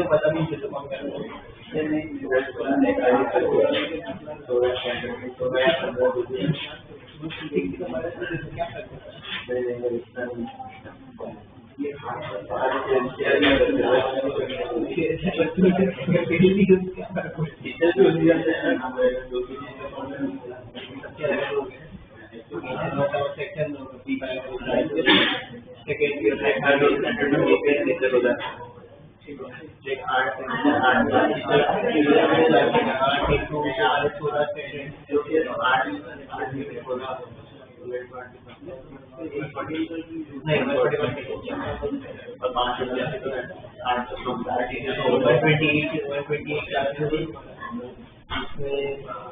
पता नहीं किसी कौन कर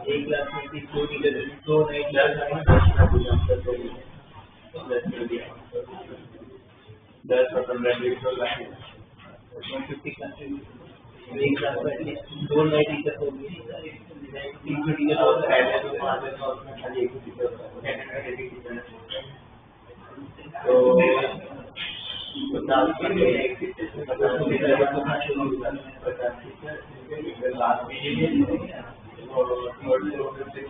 एक लाख में दो नए क्लास 10 और 15 150 क्लासेस एक क्लास में एटलीस्ट दो नए टीचर होंगे 300 टीचर और ऐड है तो खाली एक टीचर तो 50 के लिए एक टीचर 50 टीचर को खाना शुरू होगा 50 टीचर लास्ट में और थर्ड तो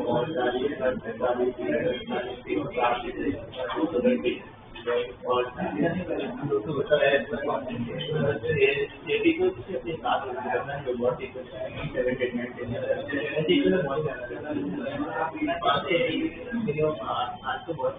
और सारी और तो बता है ये भी कुछ अपने साथ करना है जो बहुत ही आज तो बहुत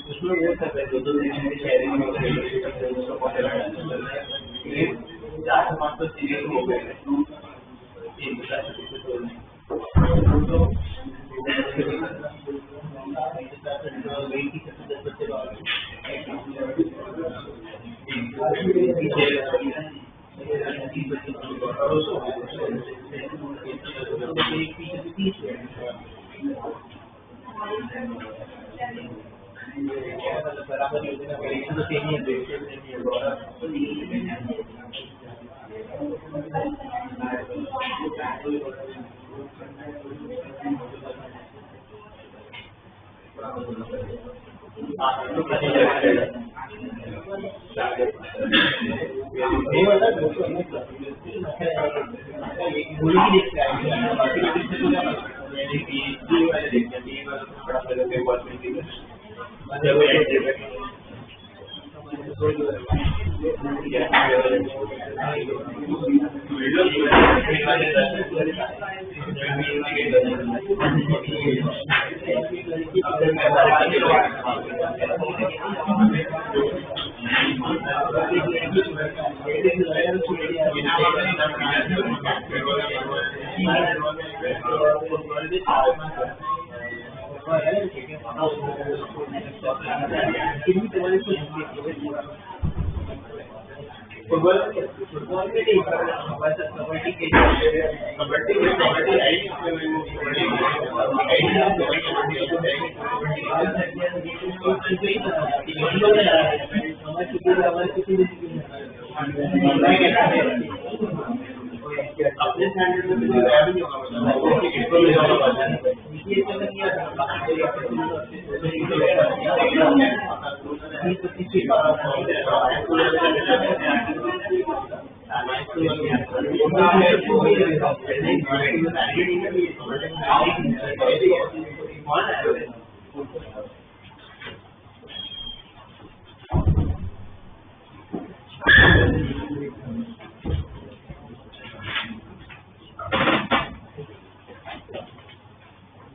उसमें वो सब है दो शेयरिंग तो सीरियल हो गए बराबर योजना परीक्षा तो सेम ही है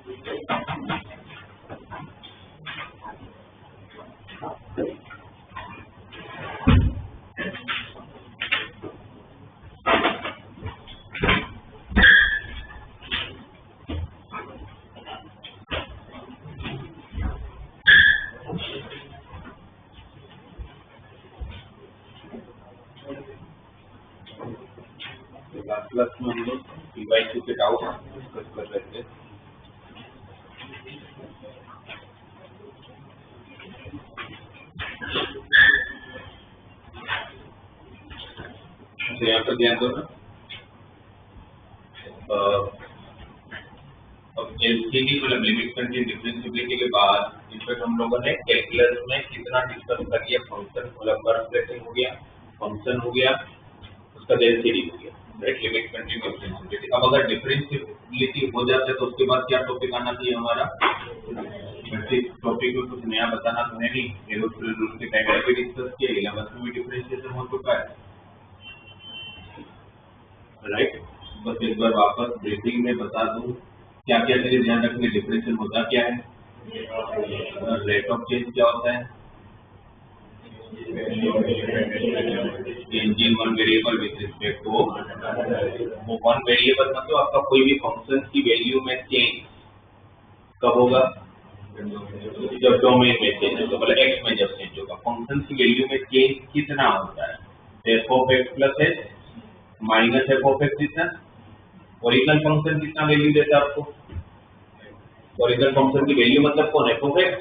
प्लस में हम लोग डी/2 के डाउट डिस्कस कर रहे थे। तो यहाँ पर ध्यान दो ना, अब एलसीडी मतलब लिमिट कंट्रोल डिफरेंशिएबिलिटी के बाद इनफैक्ट हम लोगों ने कैलकुलस में कितना डिस्कस कर लिया, फंक्शन मतलब वर्क प्लेसिंग हो गया, फंक्शन हो गया, उसका एलसीडी हो गया, राइट, लिमिट कंट्रोल डिफरेंशिएबिलिटी। अब अगर डिफरेंशिएबिलिटी हो जाता है तो उसके बाद क्या टॉपिक आना चाहिए हमारा, टॉपिक में कुछ नया बताना तो है नहीं, एरोस्पेस रूल के टाइम पे डिस्कस किया, 11th में भी डिफरेंशिएशन हो चुका है, राइट। बस एक बार वापस ब्रीफिंग में बता दूं क्या क्या चीजें ध्यान रखने, डिफरेंशियल होता क्या है, रेट ऑफ चेंज क्या होता है, change in one variable with respect to one variable, मतलब आपका कोई भी फंक्शन की वैल्यू में चेंज कब होगा, जब डोमेन में चेंज होगा, मतलब एक्स में जब चेंज होगा। फंक्शन की वैल्यू में चेंज कितना होता है, F of x plus H minus F of x कितना, ओरिजिनल फंक्शन कितना वैल्यू देता है आपको, ओरिजिनल फंक्शन की वैल्यू मतलब कौन, एफ ऑफ एक्स,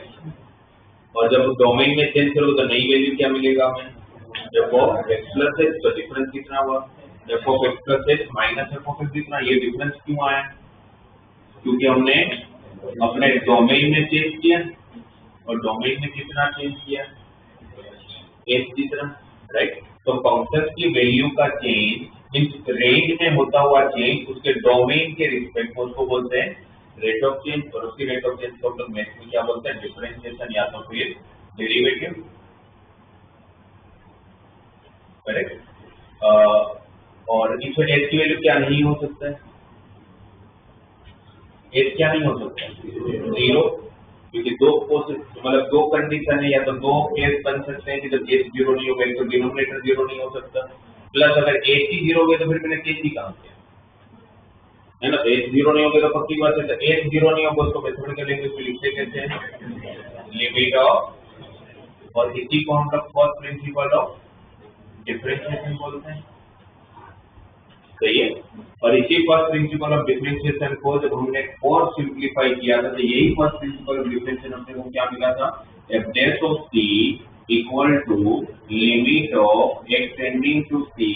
और जब डोमेन में चेंज करोगे तो नई वैल्यू क्या मिलेगा हमें, F of x plus H. तो डिफरेंस कितना हुआ, F of x plus H minus F of x कितना, ये डिफरेंस क्यों आया, क्योंकि हमने अपने डोमेन में चेंज किया, और डोमेन में कितना चेंज किया, एच जितना, राइट। तो फंक्शन की वैल्यू का चेंज मींस रेंज में होता हुआ चेंज उसके डोमेन के रिस्पेक्ट में उसको बोलते हैं रेट ऑफ चेंज, और उसकी रेट ऑफ चेंज को हम लोग मैथ्स में क्या बोलते हैं, डिफरेंशिएशन या तो फिर डेरिवेटिव, करेक्ट। और इसमें एच की वैल्यू क्या नहीं हो सकता है, एच क्या नहीं हो सकता है, जीरो, क्योंकि दो मतलब दो कंडीशन है, या तो दो केस बन सकते हैं कि जब एच जीरो नहीं होगा तो डिनोमिनेटर जीरो नहीं हो सकता, प्लस अगर एच ही जीरो हो गया तो फिर मैंने केस ही काम किया है ना, तो एच जीरो नहीं होगा तो पक्की बात है, तो एच जीरो नहीं होगा उसको मैथमेटिकल लैंग्वेज में लिखते कैसे हैं, लिमिट ऑफ, और इसी को हम लोग फर्स्ट प्रिंसिपल ऑफ डिफरेंशिएशन बोलते हैं, सही है। और इसी फर्स्ट प्रिंसिपल ऑफ डिफरेंशिएशन को जब हमने और सिंप्लीफाई किया था तो यही फर्स्ट प्रिंसिपल ऑफ डिफरेंशिएशन हमने को क्या मिला था, F dash of C equal to limit of X tending to C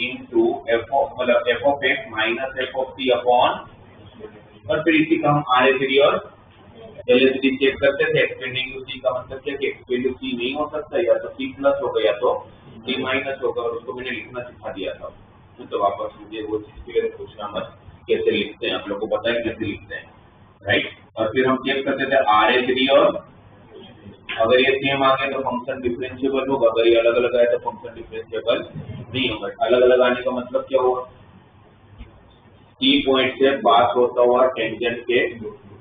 into F of मतलब F of X minus F of C upon, और फिर इसी का हम आरएसडी और एलएसडी चेक करते थे। एक्स टेंडिंग टू सी का मतलब क्या कि एक्स वैल्यू सी नहीं हो सकता, या तो सी प्लस होगा या तो सी माइनस होगा, और उसको मैंने लिखना सिखा दिया था, तो वापस मुझे वो चीज के पूछना मत कैसे लिखते हैं, आप लोग को पता है कैसे लिखते हैं, राइट। और फिर हम चेक करते थे आरएसडी, और अगर ये सेम आ गया तो फंक्शन डिफरेंशिएबल होगा, अगर ये अलग अलग आया तो फंक्शन डिफरेंशिएबल नहीं होगा। अलग अलग आने का मतलब क्या हुआ, सी पॉइंट से पास होता हुआ टेंजेंट के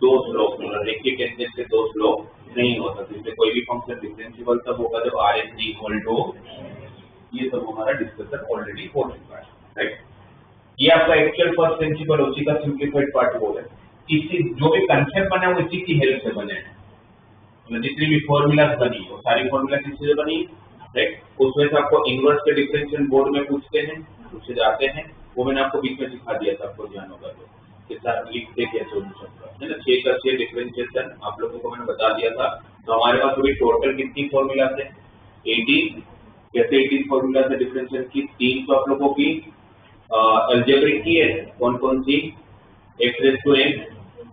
दो स्लोप, मतलब एक ही टेंजेंट के दो स्लोप नहीं हो सकते, इसलिए कोई भी फंक्शन डिफरेंशिएबल तब होगा जब आरएसडी इक्वल टू, ये सब हमारा डिस्कशन ऑलरेडी हो चुका है, राइट। ये आपका एक्चुअल फर्स्ट प्रिंसिपल उसी का सिंप्लीफाइड पार्ट हो है, इसी जो भी कंसेप्ट बना है वो इसी की हेल्प से बने हैं, मतलब जितनी भी फॉर्मूलाज बनी वो सारी फॉर्मूला किससे बनी, राइट। उसमें से आपको इनवर्स के डिफरेंशियल बोर्ड में पूछते हैं, पूछे जाते हैं, वो मैंने आपको बीच में सिखा दिया था, आपको ध्यान होगा तो कितना लिखते कैसे सोल्यूशन है ना, 6 का 6 डिफरेंशिएशन आप लोगों को मैंने बता दिया था। तो हमारे पास अभी टोटल कितनी फॉर्मूला है, 18, कैसे 18 फॉर्मूला से डिफरेंशियल की, 3 तो आप लोगों की अलजेब्रिक की है, कौन कौन सी, एक्स रेज़ टू n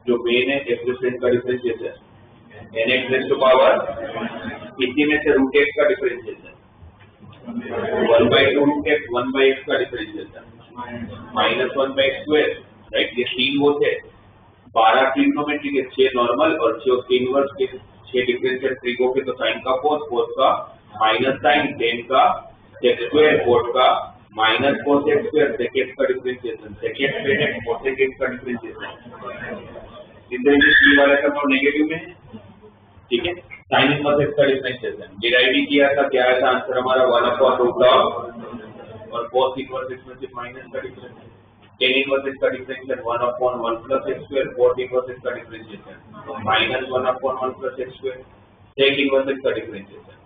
जो मेन है, एक्स रेज़ टू n का differentiation, n x raise to power, इसी में से रूट x का डिफरेंशिएशन, 1/2 रूट x 1/x का differentiation, minus 1/x square, right. ये 3 वो थे, 12 ट्रिग्नोमेट्री के, 6 नॉर्मल और 6 उसके इनवर्स के, 6 डिफरेंशियल ट्रिगो के, तो साइन का कोस, कोस का माइनस साइन, टेन का सेक स्क्वायर, कोट का minus cosec square, sec X का differentiation, sec X tan X cosec X का डिफरेंशिएशन, इसलिए सी वाला टर्म और नेगेटिव में है, ठीक है। साइन इनवर्स एक्स का डिफरेंशिएशन डिराइव ही किया था, क्या आया था आंसर हमारा 1/√, और cos इनवर्स एक्स में सिर्फ माइनस का डिफरेंस है। tan इनवर्स एक्स का differentiation 1/1 + x², cot inverse X का differentiation -1/1 + x², sec inverse X का differentiation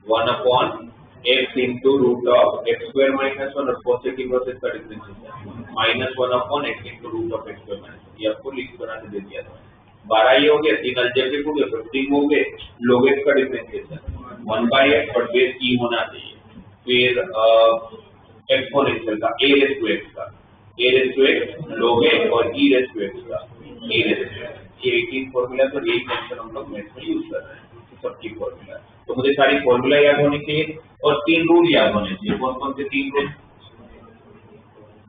1/x into root of x² - 1 और cosec इनवर्स एक्स का differentiation -1/x into root of x² - 1। ये आपको लिस्ट बना के दे दिया था। 12 ये हो गया, 3 अलजेब्रिक हो गए, 15 हो गए, log x का डिफरेंशिएशन 1/x और बेस e होना चाहिए। फिर एक्सपोनेंशियल का a raised to x का a raised to x log x और e raised to x का e raised to x। ये 18 फॉर्मूला तो यही फंक्शन हम लोग मैथ में यूज कर रहे हैं, सबकी फॉर्मूला। तो मुझे सारी फॉर्मूला याद होनी चाहिए और 3 रूल याद होने चाहिए। कौन कौन से 3 रूल?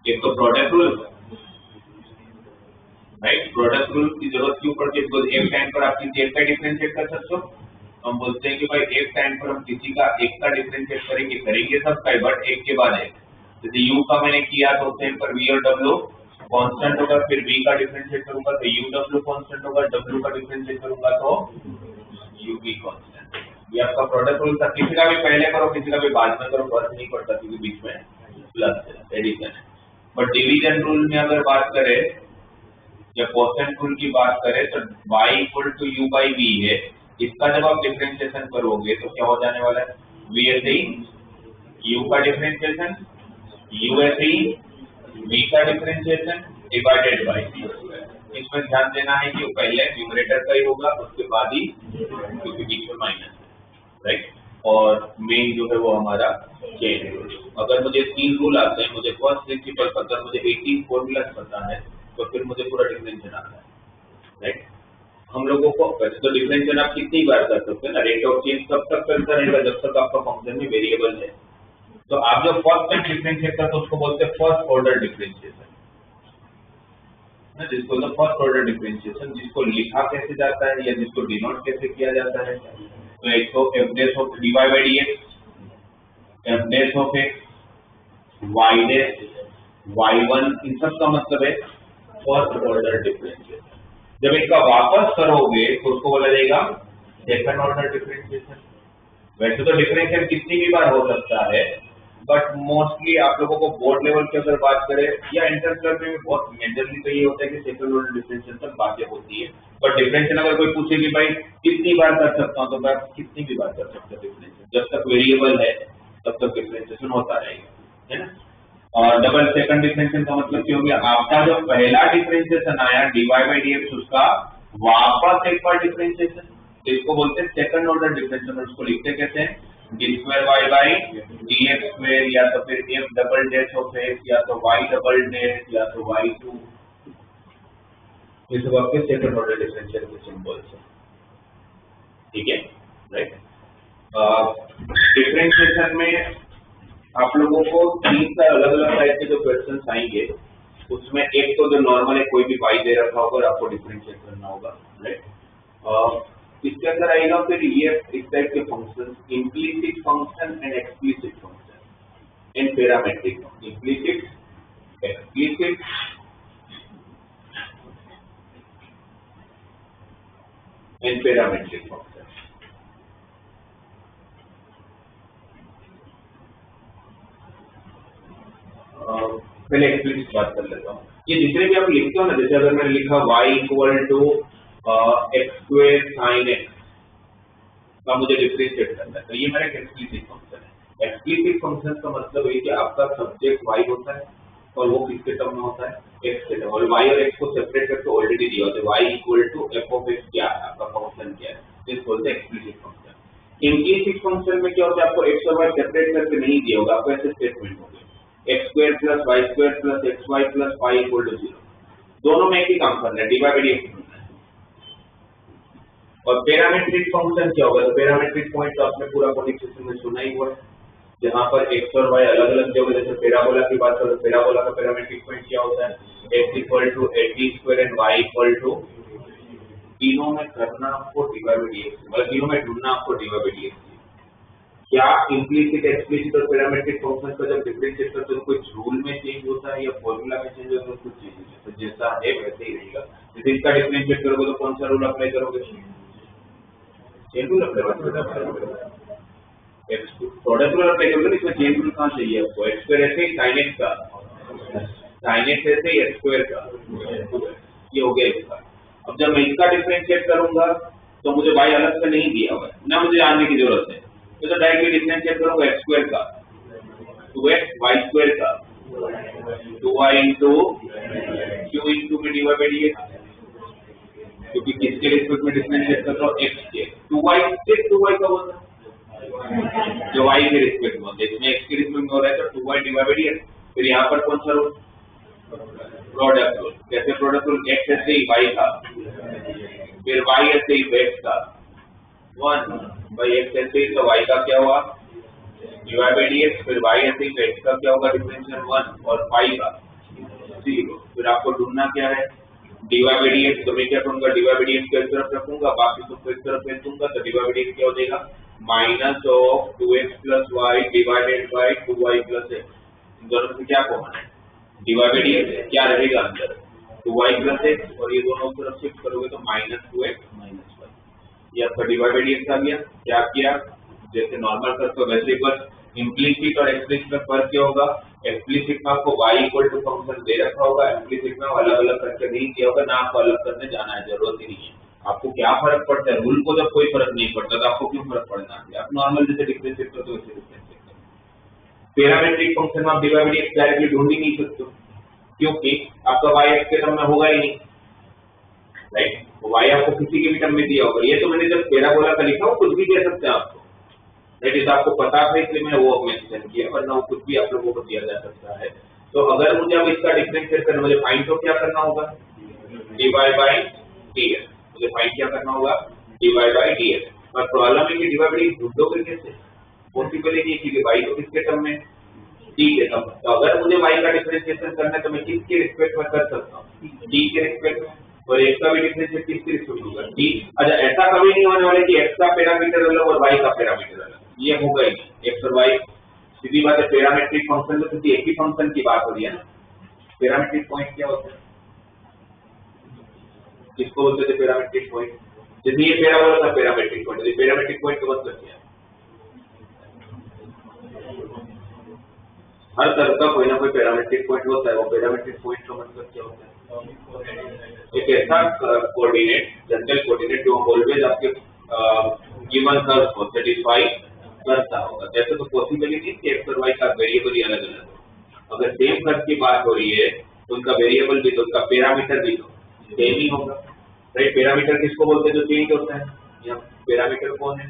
एक तो product rule, right. Product rule की जरूरत क्यों पड़ती है? बिकॉज एक टाइम पर आप किसी एक का डिफरेंशिएट कर सकते हो। हम बोलते हैं कि भाई एक टाइम पर हम किसी का एक का डिफरेंशिएट करेंगे सबका, बट एक के बाद एक। जैसे u का मैंने किया तो उस टाइम पर v और w कांस्टेंट होगा, फिर v का डिफरेंशिएट करूंगा तो u w कांस्टेंट होगा, w का डिफरेंशिएट करूंगा तो u v कांस्टेंट। ये आपका प्रोडक्ट रूल था। किसी का भी पहले करो, किसी का भी बाद में करो, फर्क नहीं पड़ता क्योंकि बीच में प्लस है, एडिशन है। बट डिवीजन रूल में अगर बात करें या कोसेंट रूल की बात करें तो y = u/v है। इसका जब आप डिफरेंशिएशन करोगे तो क्या हो जाने वाला है? v ऐसे ही u का डिफरेंशिएशन u ऐसे ही v का डिफरेंशिएशन डिवाइडेड बाय v²। इसमें ध्यान देना है कि पहले न्यूमरेटर का ही होगा, उसके बाद ही, क्योंकि बीच में माइनस है, राइट। और मेन जो है वो हमारा चेन रूल। अगर मुझे 3 रूल आते हैं, मुझे फर्स्ट प्रिंसिपल पता है, मुझे 18 फॉर्मूलाज पता है, तो फिर मुझे पूरा डिफरेंशिएशन आता है, राइट। हम लोगों को वैसे तो डिफरेंशिएशन आप कितनी बार कर सकते हैं ना, रेट ऑफ चेंज तब तक करता रहेगा जब तक आपका फंक्शन में वेरिएबल है। तो आप जो फर्स्ट टाइम डिफरेंशिएट करते हो उसको बोलते हैं फर्स्ट ऑर्डर डिफरेंशिएशन, जिसको तो फर्स्ट ऑर्डर डिफरेंशिएशन, जिसको लिखा कैसे जाता है या जिसको डिनोट कैसे किया जाता है। तो एक तो f dash of dy by dx, f dash of x, y dash, y1, इन सब का मतलब है फर्स्ट ऑर्डर डिफरेंशिएशन। जब इनका वापस करोगे तो उसको बोला जाएगा सेकंड ऑर्डर डिफरेंशिएशन। वैसे तो डिफरेंशिएशन कितनी भी बार हो सकता है, बट मोस्टली आप लोगों को बोर्ड लेवल की अगर बात करें या इंटर क्लब में बहुत मेजरली तो ये होता है कि सेकंड ऑर्डर डिफरेंशिएशन तक बातें होती है। बट डिफरेंशिएशन अगर कोई पूछे कि भाई कितनी बार कर सकता हूँ, तो मैं कितनी भी बार कर सकता हूँ डिफरेंशिएशन, जब तक वेरिएबल है तब तक डिफरेंशिएशन होता रहेगा, है ना। और डबल सेकंड डिफरेंशिएशन का मतलब क्या हो गया? आपका जो पहला डिफरेंशिएशन आया dy by dx, उसका वापस एक बार डिफरेंशिएशन, तो इसको बोलते हैं सेकंड ऑर्डर डिफरेंशिएशन। उसको लिखते कैसे हैं? d²y by dx², या तो फिर f double dash of x, या तो y डबल डैश, या तो y2। ये सब आपके सेकंड ऑर्डर डिफरेंशिएशन के सिंबल्स हैं, ठीक है, राइट। डिफरेंशिएशन में आप लोगों को 3 अलग अलग टाइप के जो क्वेश्चन आएंगे, उसमें एक तो जो नॉर्मल है, कोई भी पाई दे रखा होगा और आपको डिफरेंशिएट करना होगा, राइट। इसके अंदर आएगा फिर ये इस टाइप के function, implicit function and explicit function and parametric function. Implicit, explicit and parametric function. पहले एक्सप्लिसिट बात कर लेता हूँ। ये जितने भी आप लिखते हो ना, जैसे अगर मैंने लिखा y = x² sin x का मुझे डिफरेंशिएट करना है, तो ये मेरा एक्सप्लिसिट फंक्शन है। एक्सप्लिसिट फंक्शन का मतलब है कि आपका सब्जेक्ट y होता है और वो किसके टर्म में होता है? x के टर्म। और y और x को सेपरेट करके ऑलरेडी दिया होता है, y = f of x क्या है, आपका फंक्शन क्या है, इस बोलते हैं एक्सप्लिसिट फंक्शन। इम्प्लिसिट फंक्शन में क्या होता है? आपको x और y सेपरेट करके नहीं दिया होगा, आपको ऐसे स्टेटमेंट होगा x² + y² + xy + y = 0। दोनों में एक ही काम करना है, dy by dx करना है। और पैरामीट्रिक फंक्शन क्या होगा? तो पैरामीट्रिक पॉइंट तो आपने पूरा कोनिक सिस्टम में सुना ही हुआ है, जहां पर x और y अलग अलग जगह, जैसे पैराबोला की बात करो, पैराबोला का पैरामीट्रिक पॉइंट क्या होता है? x = at² एंड y = तीनों में करना आपको dy by dx, मतलब तीनों में ढूंढना आपको dy by dx। क्या इम्प्लीसिट एक्सप्लिसिट और पैरामीट्रिक फंक्शन का जब डिफरेंशिएट करते हो कुछ रूल में चेंज होता है या फॉर्मूला में चेंज होता है, कुछ चेंज नहीं होता, जैसा है वैसे ही रहेगा। जैसे इसका डिफरेंशिएट करोगे तो कौन सा रूल अप्लाई करोगे? चेन रूल अप्लाई करोगे। प्रोडक्ट रूल अप्लाई करोगे, इसमें चेन रूल कहाँ चाहिए आपको? एक्स स्क्वायर ऐसे ही साइन एक्स का, साइन एक्स ऐसे ही एक्स स्क्वायर का, ये हो गया इसका। अब जब मैं इसका डिफरेंशिएट करूंगा तो मुझे y अलग से नहीं दिया हुआ है ना, मुझे जानने की जरूरत है, तो डायरेक्टली डिफरेंशिएट करूंगा एक्स स्क्वायर का 2x y स्क्वायर का 2y इंटू क्यू इंटू में डिवाइड बाई dx, क्योंकि किसके रिस्पेक्ट में डिफरेंशिएट कर रहा हूँ? x के। 2y से 2y का होता है जो y के रिस्पेक्ट में होता है, इसमें x के रिस्पेक्ट में हो रहा है तो 2y डिवाइड बाई dx। फिर यहाँ पर कौन सा रूल? Product rule. कैसे प्रोडक्ट रूल? x ऐसे ही y का, फिर y ऐसे ही x का 1 बाई x ऐसे ही, तो y का क्या हुआ? Divide by dx। फिर y ऐसे ही x का क्या होगा? डिफरेंशियल 1 और y का 0। फिर आपको ढूंढना क्या है? Divide by dx। तो मैं क्या करूंगा? डिवाइड बाई dx को एक तरफ रखूंगा, बाकी सबको एक तरफ भेज दूंगा, तो डिवाइड बाई dx क्या हो जाएगा? Minus of 2x plus y divided by 2y plus x। इन दोनों में क्या कॉमन है? Divide by dx। क्या रहेगा अंदर? 2y प्लस x, और ये दोनों तरफ शिफ्ट करोगे तो माइनस 2x माइनस y। ये आपका डिवाइड बाई dx आ गया। क्या किया? जैसे नॉर्मल करते हो वैसे, बस इम्प्लीसिट और एक्सप्लिसिट में फर्क क्या होगा? एक्सप्लिसिट में आपको y इक्वल टू फंक्शन दे रखा होगा, इम्प्लीसिट में अलग अलग करके नहीं दिया होगा, ना आपको अलग करने जाना है, जरूरत ही नहीं है। आपको क्या फर्क पड़ता है? रूल को जब कोई फर्क नहीं पड़ता तो आपको क्यों फर्क पड़ना है? आप नॉर्मल जैसे डिफरेंशिएट करते हो वैसे डिफरेंशिएट करो। पैरामीट्रिक फंक्शन में आप डिवाइड बाई dx डायरेक्टली ढूंढ ही नहीं सकते, क्योंकि आपका y x के टर्म में होगा ही नहीं, राइट? y आपको किसी के भी टर्म में दिया होगा। ये तो मैंने जब पैराबोला का लिखा, वो कुछ भी दे सकते हैं आपको, राइट? तो आपको पता था इसलिए मैंने वो मेंशन किया, वरना वो कुछ भी आप लोगों को दिया जा सकता है। तो अगर मुझे अब इसका डिफरेंशिएट करना, मुझे फाइंड तो क्या करना होगा? Divide by dx। मुझे फाइंड क्या करना होगा? Divide by dx। और प्रॉब्लम है कि डिवाइड बाई ढूंढोगे कैसे? पॉसिबल ही नहीं, क्योंकि y तो किसके टर्म में? t के टर्म में। तो अगर मुझे y का डिफरेंशिएशन करना है तो मैं किसके रिस्पेक्ट में कर सकता हूँ? t के रिस्पेक्ट में। और x का भी डिफरेंशिएट किसके रिस्पेक्ट में होगा? t। अच्छा, ऐसा कभी नहीं होने वाला कि x का पैरामीटर अलग और y का पैरामीटर अलग, ये होगा ही नहीं। x और y सीधी बात है, पैरामीट्रिक फंक्शन में तो एक ही फंक्शन की बात हो रही है ना। पैरामीट्रिक पॉइंट क्या होता है? किसको बोलते थे पैरामीट्रिक पॉइंट? जैसे ये पैराबोला का पैरामीट्रिक पॉइंट, पैरामीट्रिक पॉइंट का मतलब क्या है? हर तरह का कोई ना कोई पैरामीट्रिक पॉइंट होता है। वो पैरामीट्रिक पॉइंट का मतलब क्या होता है? एक ऐसा कोऑर्डिनेट, जनरल कोऑर्डिनेट जो ऑलवेज आपके गिवन कर्व को सेटिस्फाई करता होगा। जैसे तो पॉसिबल ही नहीं कि एक्स और वाई का वेरिएबल ही अलग अलग हो। अगर सेम कर्व की बात हो रही है तो उनका वेरिएबल भी, तो उनका पैरामीटर भी तो सेम ही होगा, राइट? पैरामीटर किसको बोलते हैं जो चेंज होता है? यहाँ पैरामीटर कौन है?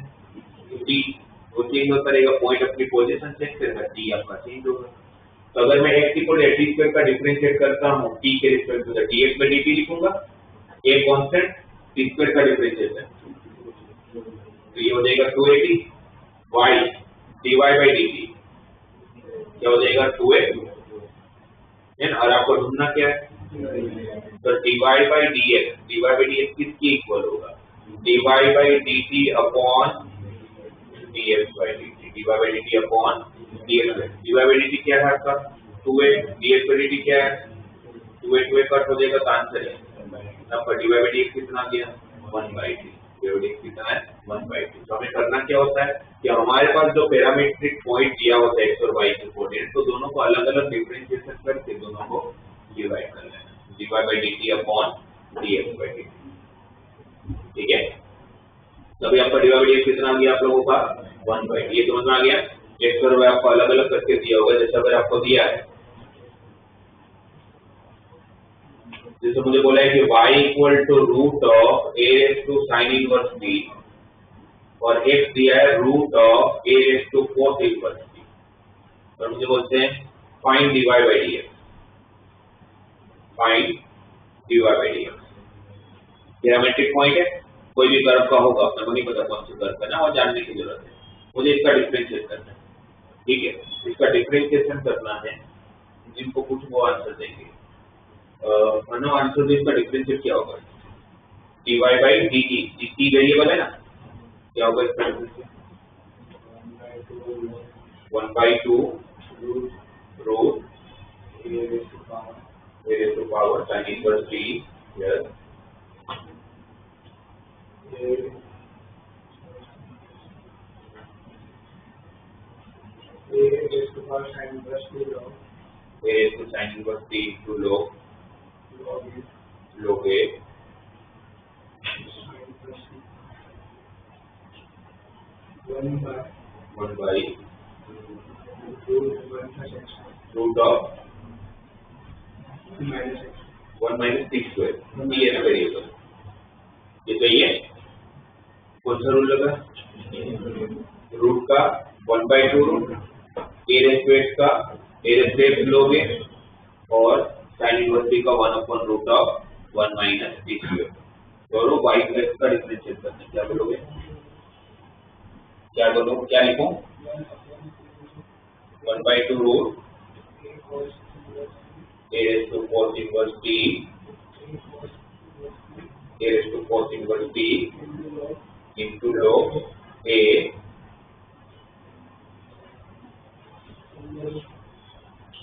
टी। वो चेंज होता रहेगा, पॉइंट अपनी पोजीशन चेंज करेगा, टी आपका चेंज होगा। तो अगर मैं x equal to t square का डिफरेंशिएट करता हूँ t के रिस्पेक्ट में, dx बाई dt लिखूंगा, a कांस्टेंट, t स्क्वायर का डिफरेंशिएशन, तो ये हो जाएगा 280 y dy बाई dt क्या हो जाएगा? 2x है ना। और आपको ढूंढना क्या है? तो dy बाई dx किसकी इक्वल होगा? dy by dt upon dx by dt, dy by dt upon dx। dy by dt क्या है आपका? 2x। dx बाई dt क्या है? 2x 2x कट हो जाएगा, तो आंसर है आपका dy बाई dx कितना आ गया? 1/2। dy बाई dx कितना है? 1/2। तो हमें करना क्या होता है कि हमारे पास जो पैरामीट्रिक पॉइंट दिया होता है x और y के कोऑर्डिनेट, तो दोनों को अलग अलग डिफरेंशिएशन करके दोनों को डिवाइड कर लेना, dy by dt upon dx by dt, ठीक है? तभी आपका dy बाई dx कितना आ गया आप लोगों का? 1/2। ये समझ में आ गया? x और y आपको अलग अलग करके दिया होगा। जैसे अगर आपको दिया है, जैसे मुझे बोला है कि y equal to root of a raise to sine inverse b, और x दिया है root of a raise to cos inverse b, और मुझे बोलते हैं find dy by dx, find dy by dx। Parametric point है, कोई भी कर्व का होगा, अपने को नहीं पता कौन सा कर्व का ना, और जानने की जरूरत है। मुझे इसका डिफरेंशिएट करना है, ठीक है? इसका डिफरेंशिएशन करना है, जिनको कुछ वो आंसर देंगे। मानो आंसर दे, इसका डिफरेंशिएट क्या होगा? dy by dt, dt variable है ना, क्या होगा इसका differentiate? 1 by 2 root a raised to power sin inverse t. Yes. A raised to sin inverse t to log a 1 by root of 1 minus t square. t है ना variable, ये सही है। कौन सा रूल लगा? रूट का 1 by 2 root a raise to x का a रेज़ टू x लोगे और sin इनवर्स t का 1 upon root of 1 minus t square। दोनों y प्लस का डिफरेंशिएट करना, क्या बोलोगे? क्या बोलो, क्या लिखूं? 1 by 2 root a raised to cos inverse t into log a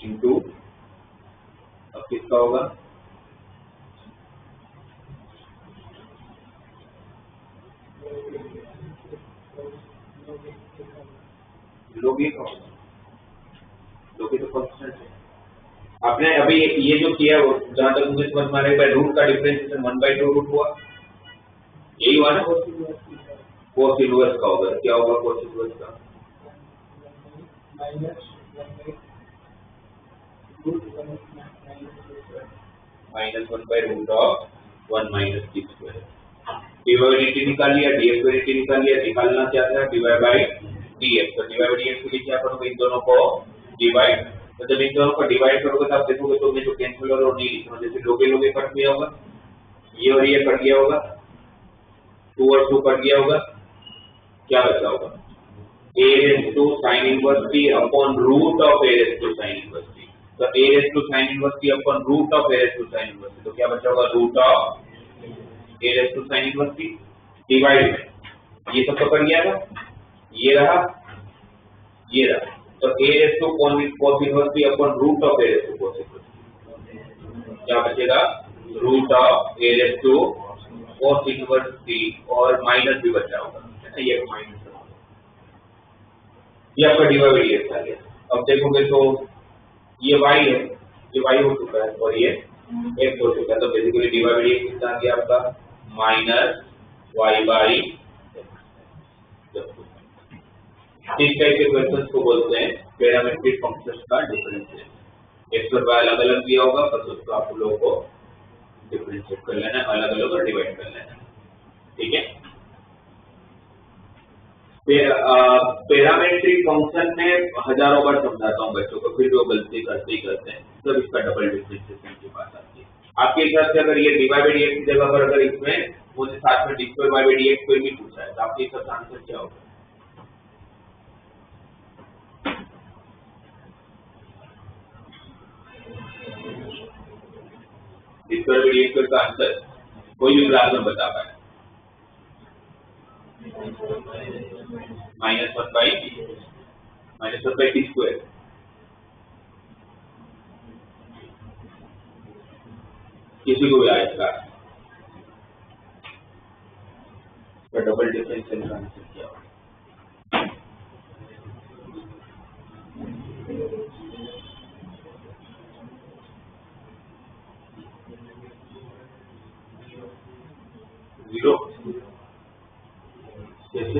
into, अब किसका होगा? लोग ये तो कांस्टेंट है। आपने अभी ये जो किया वो जहां तक मुझे समझ में आ रहा है, रूट का डिफरेंशिएशन 1 by 2 रूट हुआ, यही हुआ ना? कोस इनवर्स का होगा, क्या होगा कोस इनवर्स का? Minus 1 by root of 1 minus t square। dy by dt निकाल लिया, dx by dt निकाल लिया, निकालना क्या था? dy by dx। तो dy by dx के लिए क्या करोगे? इन दोनों को डिवाइड। तो जब इन दोनों को डिवाइड करोगे तब देखोगे तो जो कैंसिल और नहीं लिखना, जैसे लोगे कट गया होगा, ये और ये कट गया होगा, 2 और 2 कट गया होगा, क्या बचा होगा? a raised to sin inverse t upon root of a raised to sin inverse t। तो a raised to sin inverse t upon root of a raised to sin inverse t, तो क्या बचा होगा? Root of a raised to sin inverse t divide में ये सब तो cut गया था, ये रहा, ये रहा, तो a raised to cos inverse t upon root of a raised to cos inverse t, क्या बचेगा? रूट of a raised to cos inverse t और माइनस भी बचा होगा, है ना? ये माइनस, ये आपका dy by dx आ गया। अब देखोगे तो ये y है, ये y हो चुका है और ये x हो चुका है, तो बेसिकली dy by dx कितना आ गया आपका? Minus y by x। इस टाइप के क्वेश्चंस को बोलते हैं पैरामीट्रिक फंक्शंस का डिफरेंशिएशन। x और y अलग अलग दिया होगा, बस उसको आप लोगों को डिफरेंशिएट कर लेना है, अलग अलग और डिवाइड कर लेना है, ठीक है? पैरामीट्रिक फंक्शन में हजारों बार समझाता हूँ बच्चों को, फिर भी वो गलती करते ही करते हैं, तब इसका डबल डिफरेंशिएशन की बात आती है। आपके हिसाब से अगर ये dy by dx की जगह पर अगर इसमें मुझे साथ में d square by dx भी पूछा है, तो आपके हिसाब से आंसर क्या होगा? d square by dx का आंसर कोई भी क्लास में बता पाए? Minus 1 by t square. किसी को भी आए इसका डबल डिफरेंशियल का आंसर क्या होगा? जीरो। कैसे?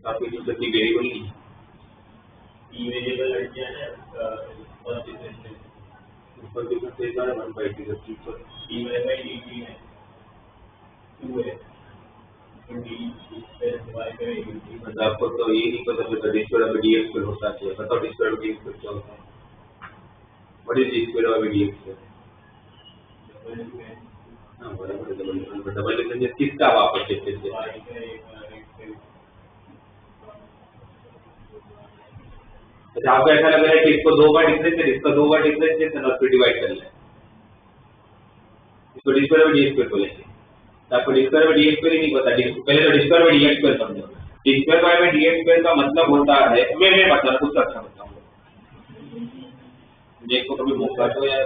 आपकी दूसरी वेरिएबल नहीं, वेरिएबल हट गया है और डिफरेंशियल ऊपर डिफरेंशियल का 1 by 2 dy by dt है 2 है, मतलब आपको तो ये नहीं पता चलता d square by dx फिर होता है, बताओ d square by dx फिर क्या होता है? What is d square by dx? हाँ बराबर, डबल डिफरेंशियल किसका वापस देखते हैं? अच्छा, आपको ऐसा लग रहा है कि इसको 2 बार डिफरेंशिएट, इसका 2 बार डिफरेंशिएशन और फिर डिवाइड कर लें, इसको D square by D square बोलेंगे। तो आपको D square by D square ही नहीं पता, पहले तो D square by D square समझो। D square by D square का मतलब होता है, मैं बता कुछ अच्छा बताऊंगा, देखो कभी मौका तो यार।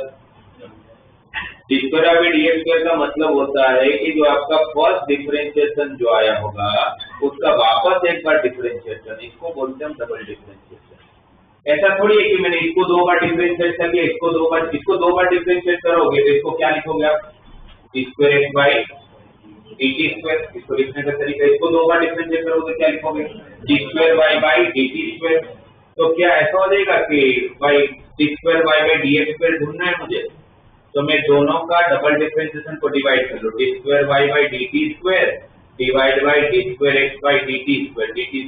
D square by D square का मतलब होता है कि जो आपका फर्स्ट डिफरेंशिएशन जो आया होगा उसका वापस एक बार डिफरेंशिएशन, इसको बोलते हैं डबल डिफरेंशिएशन। ऐसा थोड़ी है कि मैंने इसको 2 बार डिफरेंशिएट कर लिया, इसको 2 बार डिफरेंशिएट करोगे तो इसको क्या लिखोगे आप, D square X by D T square. इसको लिखने का तरीका, इसको 2 बार डिफरेंशिएट करोगे तो क्या लिखोगे, d square Y by D T square. तो क्या ऐसा हो जाएगा कि भाई d square Y by D x square ढूंढना है मुझे, तो मैं दोनों का डबल डिफरेंशिएशन को डिवाइड कर लो, D square Y by D T square divide by D square X by D T square. D T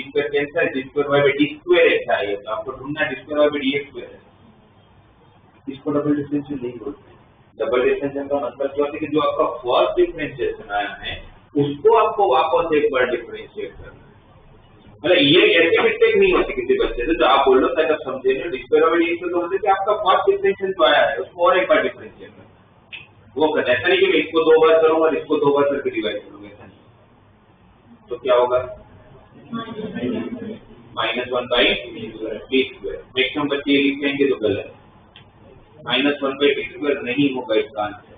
square cancel, D square Y by D square X आएगा, तो आपको ढूंढना D square Y by D x square. इसको double differentiation नहीं बोलते। Double differentiation का मतलब क्या होता है कि जो आपका फर्स्ट डिफरेंशिएशन आया है उसको आपको वापस एक बार डिफरेंशिएट करना है। मतलब ये ऐसे मिस्टेक नहीं होती किसी बच्चे से, जो आप बोल लो ताकि आप समझे नहीं। D square by D square तो होता है कि आपका फर्स्ट डिफरेंशिएशन जो आया है उसको और एक बार डिफरेंशिएट करना, वो करना। ऐसा नहीं कि मैं इसको 2 बार करूंगा और इसको 2 बार करके डिवाइड करूंगा, ऐसा नहीं। तो क्या होगा, -1 बाई डी स्क्वायर। मैक्सिमम बच्चे ये लिख देंगे तो गलत, -1 बाई डी स्क्वायर नहीं होगा इसका आंसर।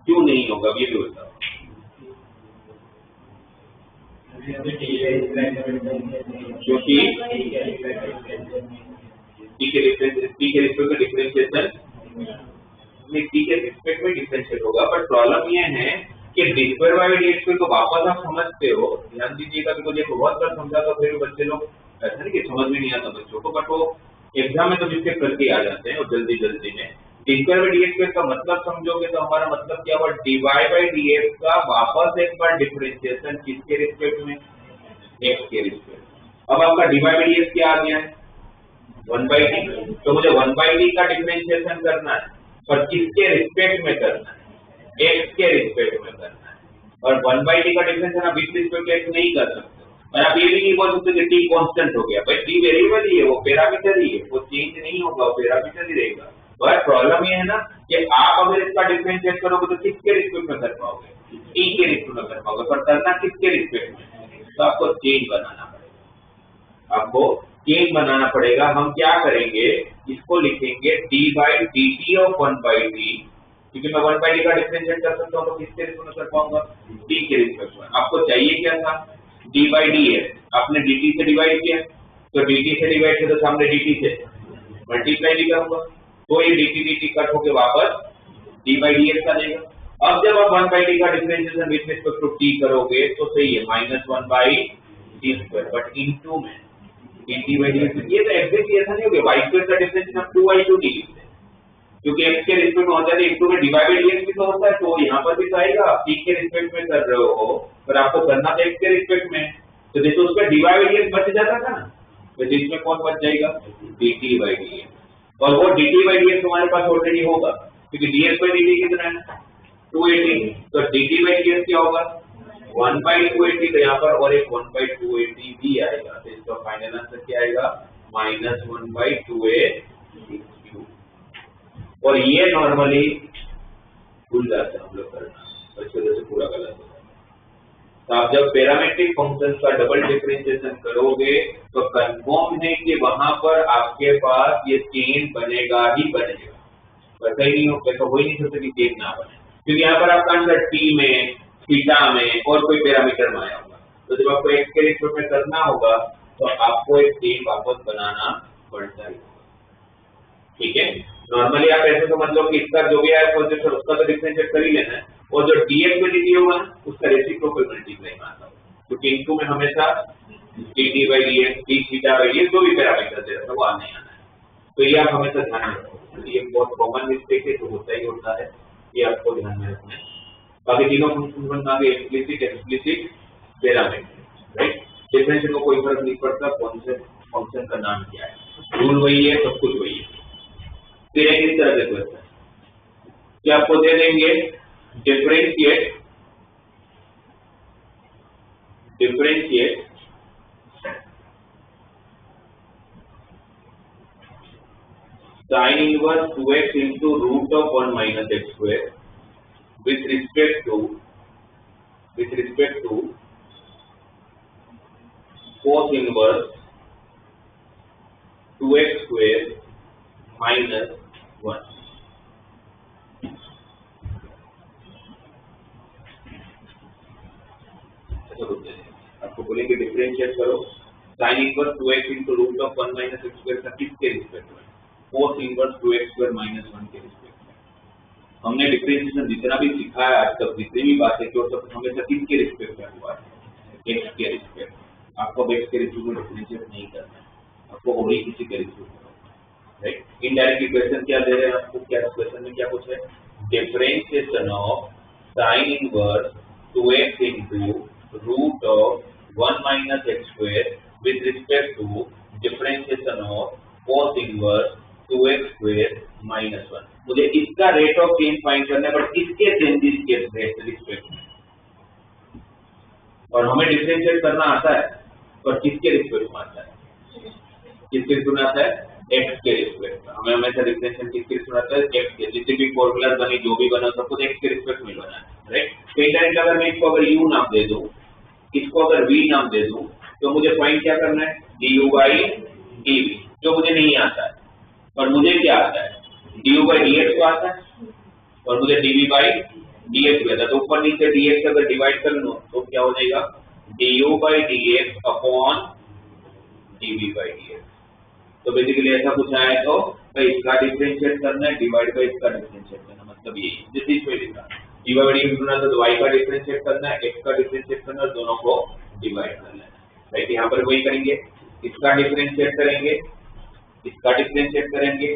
क्यों नहीं होगा ये भी बताओ। क्योंकि टी के रिस्पेक्ट में डिफरेंशिएशन टी के रिस्पेक्ट में डिफरेंशिएट होगा, बट प्रॉब्लम ये है कि D square by D square को वापस आप समझते हो, ध्यान दीजिएगा, बिकॉज देखो बहुत बार समझा तो फिर बच्चे लोग ऐसा नहीं कि समझ में नहीं आता बच्चों को, बट वो एग्जाम में तो मिस्टेक करके आ जाते हैं और जल्दी जल्दी में। D square by D square का मतलब समझोगे तो हमारा मतलब क्या हुआ, d y by D x का वापस एक बार डिफरेंशिएशन किसके रिस्पेक्ट में, एक्स के रिस्पेक्ट। अब आपका d y by D x क्या आ गया है, 1 बाई टी। तो मुझे 1 बाई टी का डिफरेंशिएशन करना है, पर किसके रिस्पेक्ट में करना है, एक्स के रिस्पेक्ट में करना है। और 1 बाई टी का डिफरेंशिएशन आप विद रिस्पेक्ट एक्स नहीं कर सकते। और आप ये भी नहीं बोल सकते कि टी कांस्टेंट हो गया, भाई टी वेरिएबल ही है, वो पैरामीटर ही है, वो चेंज नहीं होगा, वो पैरामीटर ही रहेगा। बट प्रॉब्लम ये है ना कि आप अगर इसका डिफरेंशिएट करोगे तो किसके रिस्पेक्ट में कर पाओगे, टी के रिस्पेक्ट में कर पाओगे, पर करना किसके रिस्पेक्ट में, तो आपको चेंज बनाना पड़ेगा, आपको चेंज बनाना पड़ेगा। हम क्या करेंगे, इसको लिखेंगे D by D T of 1 by T, क्योंकि मैं 1 बाई टी का डिफरेंशिएट कर सकता हूँ तो किसके रिस्पेक्ट में कर पाऊंगा, टी के रिस्पेक्ट में। आपको चाहिए क्या था, डी बाई डी है, आपने डी टी से डिवाइड किया, तो डी टी से डिवाइड किया तो सामने डी टी से मल्टीप्लाई भी करूंगा, तो ये डी टी कट होके वापस डी बाई डी एक्स आ जाएगा। अब जब आप 1 बाई टी का differentiation with respect to t करोगे तो सही है -1 by t square, but into में dt बाई डी एक्स। ये तो एग्जैक्टली ऐसा नहीं हो गया, वाई स्क्वायर का डिफरेंशिएशन आप 2y2 डी लिखते हैं, क्योंकि x के रिस्पेक्ट में होता है इनटू में डिवाइड बाई डी एक्स भी तो होता है, तो यहाँ पर भी तो आएगा, t के रिस्पेक्ट में कर रहे हो पर आपको करना तो x के रिस्पेक्ट में, तो देखो उसका डिवाइड बाई डी एक्स बच जाता था ना, तो इसमें कौन बच जाएगा, dt बाई डी एक्स। और वो dt बाई डी एक्स हमारे पास ऑलरेडी होगा, क्योंकि dx बाई dt कितना है 280, तो dt बाई डी एक्स क्या होगा 1 बाई 280, तो यहाँ पर और एक 1 बाई 280 भी आएगा, तो इसका फाइनल आंसर क्या आएगा -1 बाई 280। और ये नॉर्मली भूल जाते हैं हम लोग करना, इस वजह से पूरा गलत होता है। तो आप जब पैरामीट्रिक फंक्शन का डबल डिफरेंशिएशन करोगे तो कंफर्म है कि वहां पर आपके पास ये चेन बनेगा ही बनेगा, वैसा ही नहीं हो, वैसा हो ही नहीं सकता कि चेन ना बने, क्योंकि यहाँ पर आपका आंसर टी में, थीटा में और कोई पैरामीटर में आया होगा। तो जब आपको एक्स के रिस्पेक्ट में करना होगा तो आपको एक चेन वापस बनाना पड़ता है, ठीक है। नॉर्मली आप ऐसे समझ लो कि इसका जो भी आया प्रोजेक्ट उसका तो डिफरेंशिएट कर ही लेना है, और जो dx में dt होगा ना उसका रेसिप्रोकल मल्टीप्लाई मारना होगा, क्योंकि इनटू में हमेशा dt by dx, d theta by dx जो भी पैरामीटर दे रहा है वो आना ही आना है। तो ये आप हमेशा ध्यान रखो, ये बहुत कॉमन मिस्टेक है, तो होता ही होता है, ये आपको ध्यान में रखना है। बाकी तीनों फंक्शन बना के explicit, explicit, parameter, right. Differentiation को कोई फर्क नहीं पड़ता कौन से फंक्शन का नाम क्या है, रूल वही है, सब कुछ वही है। फिर एक इस तरह के क्वेश्चन कि आपको दे देंगे differentiate sin inverse 2x into root of 1 minus x square with respect to cos inverse 2x square minus 1. आपको बोलेंगे डिफरेंशिएट करो sin inverse 2x into root of 1 minus x square का किसके रिस्पेक्ट में, cos inverse 2x square minus 1 के respect में. हमने differentiation जितना भी सीखा है आज तक, जितनी भी बातें की वो सब हमेशा किसके रिस्पेक्ट में हुआ है, x के रिस्पेक्ट. आपको अब x के रिस्पेक्ट में डिफरेंशिएट नहीं करना है, आपको ओनली किसी के रिस्पेक्ट में करना है, राइट. इनडायरेक्ट इक्वेशन क्या दे रहे हैं आपको, क्या क्वेश्चन में क्या पूछ रहे हैं, differentiation of sin inverse 2x into root of 1 minus x square with respect to differentiation of cos inverse 2x square minus 1. मुझे इसका रेट ऑफ चेंज फाइंड करना है, बट इसके चेंजेस के रिस्पेक्ट में. और हमें डिफरेंशिएट करना आता है, पर किसके रिस्पेक्ट में आता है, किसके रिस्पेक्ट में आता है, x के रिस्पेक्ट में. हमें हमेशा डिफरेंशिएशन किसके रिस्पेक्ट में आता है, x के. जितने भी फॉर्मूला बने, जो भी बना, सब कुछ x के रिस्पेक्ट में बना है, राइट. तो इनडायरेक्ट अगर मैं इसको अगर u नाम दे दूं, इसको अगर v नाम दे दूं, तो मुझे फाइंड क्या करना है, du by dv, जो मुझे नहीं आता है. और मुझे क्या आता है, du by dx को आता है, और मुझे dv by dx भी आता है. तो ऊपर नीचे dx अगर डिवाइड कर लो तो क्या हो जाएगा, du by dx upon dv by dx. तो बेसिकली ऐसा कुछ आया तो भाई इसका डिफरेंशिएट करना है, डिवाइड बाय इसका डिफरेंशिएट करना, मतलब ये जिस चीज पे लिखा डिवाइड बाय करना है, तो y का डिफरेंशिएट करना है, x का डिफरेंशिएट करना है, दोनों को डिवाइड करना है, राइट. यहाँ पर वही करेंगे, इसका डिफरेंशिएट करेंगे, इसका डिफरेंशिएट करेंगे,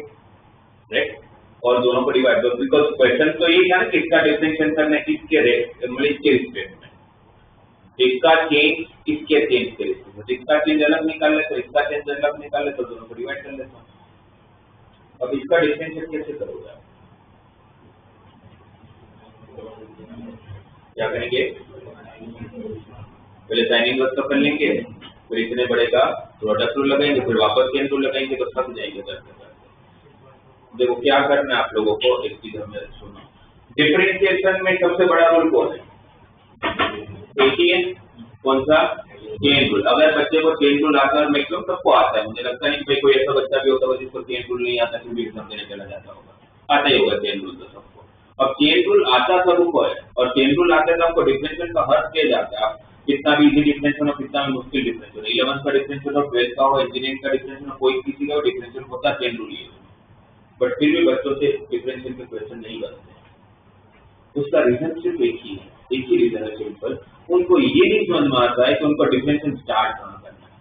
राइट, और दोनों को डिवाइड. बिकॉज क्वेश्चन तो यही था ना कि इसका डिफरेंशिएट करना है किसके रेट, मतलब इसके रिस्पेक्ट में, इसका चेंज इसके चेंज के रिस्पेक्ट में. इसका चेंज अलग निकाल ले तो इसका चेंज अलग निकाल ले, तो दोनों को डिवाइड कर लेता हूँ. अब इसका डिफरेंशिएट कैसे करोगे आप, क्या करेंगे, पहले साइन इनवर्स का कर लेंगे, फिर इतने बड़े का प्रोडक्ट रूल लगाएंगे, फिर वापस चेन रूल लगाएंगे, तो थक जाएंगे करते करते. देखो क्या करना है आप लोगों को, एक चीज हमें सुनो, डिफरेंशिएशन में सबसे बड़ा रूल कौन है, एक ही है, कौन सा, चेन रूल. अगर बच्चे को चेन रूल आता है, मैक्सिमम सबको आता है, मुझे लगता नहीं कोई ऐसा बच्चा भी होता होगा जिसको चेन रूल नहीं आता, फिर भी एग्जाम देने चला जाता होगा, आता ही होगा चेन रूल तो सबको. अब चेन रूल आता सबको है, और चेन रूल आते तो आपको डिफरेंशिएशन का हर स्टेज आता है. आप कितना भी इजी डिफरेंशिएशन हो, कितना भी मुश्किल डिफरेंशिएशन हो, 11th का डिफरेंशिएशन हो, 12th का हो, इंजीनियरिंग का डिफरेंशिएशन हो, कोई किसी का डिफरेंशिएशन होता है चेन रूल. बट फिर भी बच्चों से डिफरेंशिएशन के क्वेश्चन नहीं बनते. उसका रीजन सिर्फ एक ही है, एक ही रीजन है, सिंपल. उनको ये नहीं समझ में आता है कि उनको डिफरेंशिएशन स्टार्ट कहाँ करना है.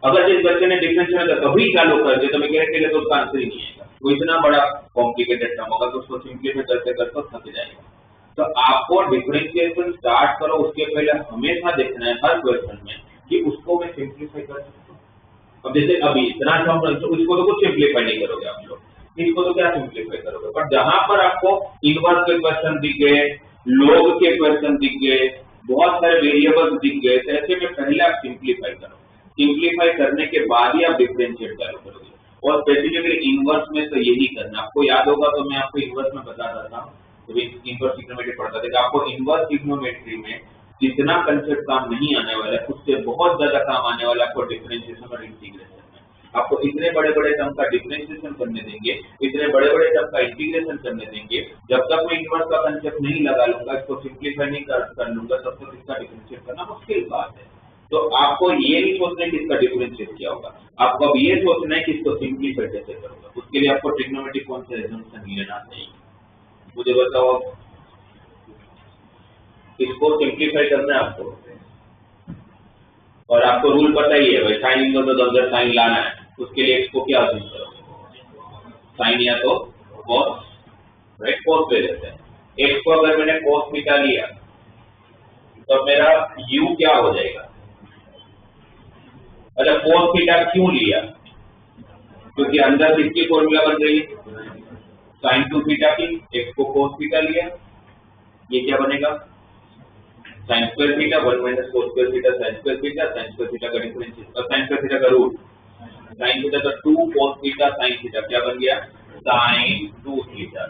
अगर जिस बच्चे ने डिफरेंशिएशन कभी चालू कर दिया तो मैं गारंटी लेता हूं उसका आंसर ही नहीं आएगा. वो इतना बड़ा कॉम्प्लिकेटेड टर्म होगा तो उसको सिंप्लीफाई करते करते थक जाएगा. तो आपको डिफरेंशिएशन स्टार्ट करो, उसके पहले हमेशा देखना है हर क्वेश्चन में कि उसको मैं सिंप्लीफाई कर सकता हूँ. अब जैसे अभी इतना सम, इसको तो कुछ सिंप्लीफाई नहीं करोगे आप लोग, इसको तो क्या सिंप्लीफाई करोगे. पर जहां पर आपको इनवर्स के क्वेश्चन दिख गए, लॉग के क्वेश्चन दिख गए, बहुत सारे वेरिएबल्स दिख गए, तो ऐसे में पहले आप सिंप्लीफाई करो. सिंप्लीफाई करने के बाद ही आप डिफरेंशिएट चालू करोगे. और स्पेसिफिकली इनवर्स में तो यही करना. आपको याद होगा तो मैं आपको इनवर्स में बता देता हूँ, तो इनवर्स ट्रिग्नोमेट्री पढ़ता था, आपको इनवर्स ट्रिग्नोमेट्री में जितना कंसेप्ट काम नहीं आने वाला है, उससे बहुत ज्यादा काम आने वाला है आपको डिफरेंशिएशन और इंटीग्रेशन में. आपको इतने बड़े बड़े टर्म का डिफरेंशिएशन करने देंगे, इतने बड़े बड़े टर्म का इंटीग्रेशन करने देंगे. जब तक मैं इनवर्स का कंसेप्ट नहीं लगा लूंगा, इसको सिंप्लीफाई नहीं कर लूंगा, तब तक इसका डिफरेंशिएट करना मुश्किल बात है. तो आपको ये नहीं सोचना है कि इसका डिफरेंशिएट क्या होगा, आपको अब ये सोचना है कि इसको सिंप्लीफाई कैसे करूंगा. उसके लिए आपको ट्रिग्नोमेट्री कौन से एजम्पशन लेना चाहिए, मुझे बताओ. इसको सिंप्लीफाई करना है आपको, और आपको रूल पता ही है भाई, साइन इनवर्स तो अगर साइन लाना है, उसके लिए इसको क्या अज्यूम करो, साइन या तो कॉस, राइट, कॉस ले लेते हैं. एक्स को अगर मैंने कॉस थीटा लिया तो मेरा u क्या हो जाएगा. अच्छा, cos थीटा क्यों लिया, क्योंकि अंदर किसकी फॉर्मूला बन रही है, sin 2 थीटा की. x को cos थीटा लिया, ये क्या बनेगा, sin square theta 1 minus cos square theta sin square theta. sin square theta का डिफरेंशिएशन और sin स्क्वायर थीटा का रूट साइन थीटा तो 2 cos थीटा sin थीटा क्या बन गया sin 2 theta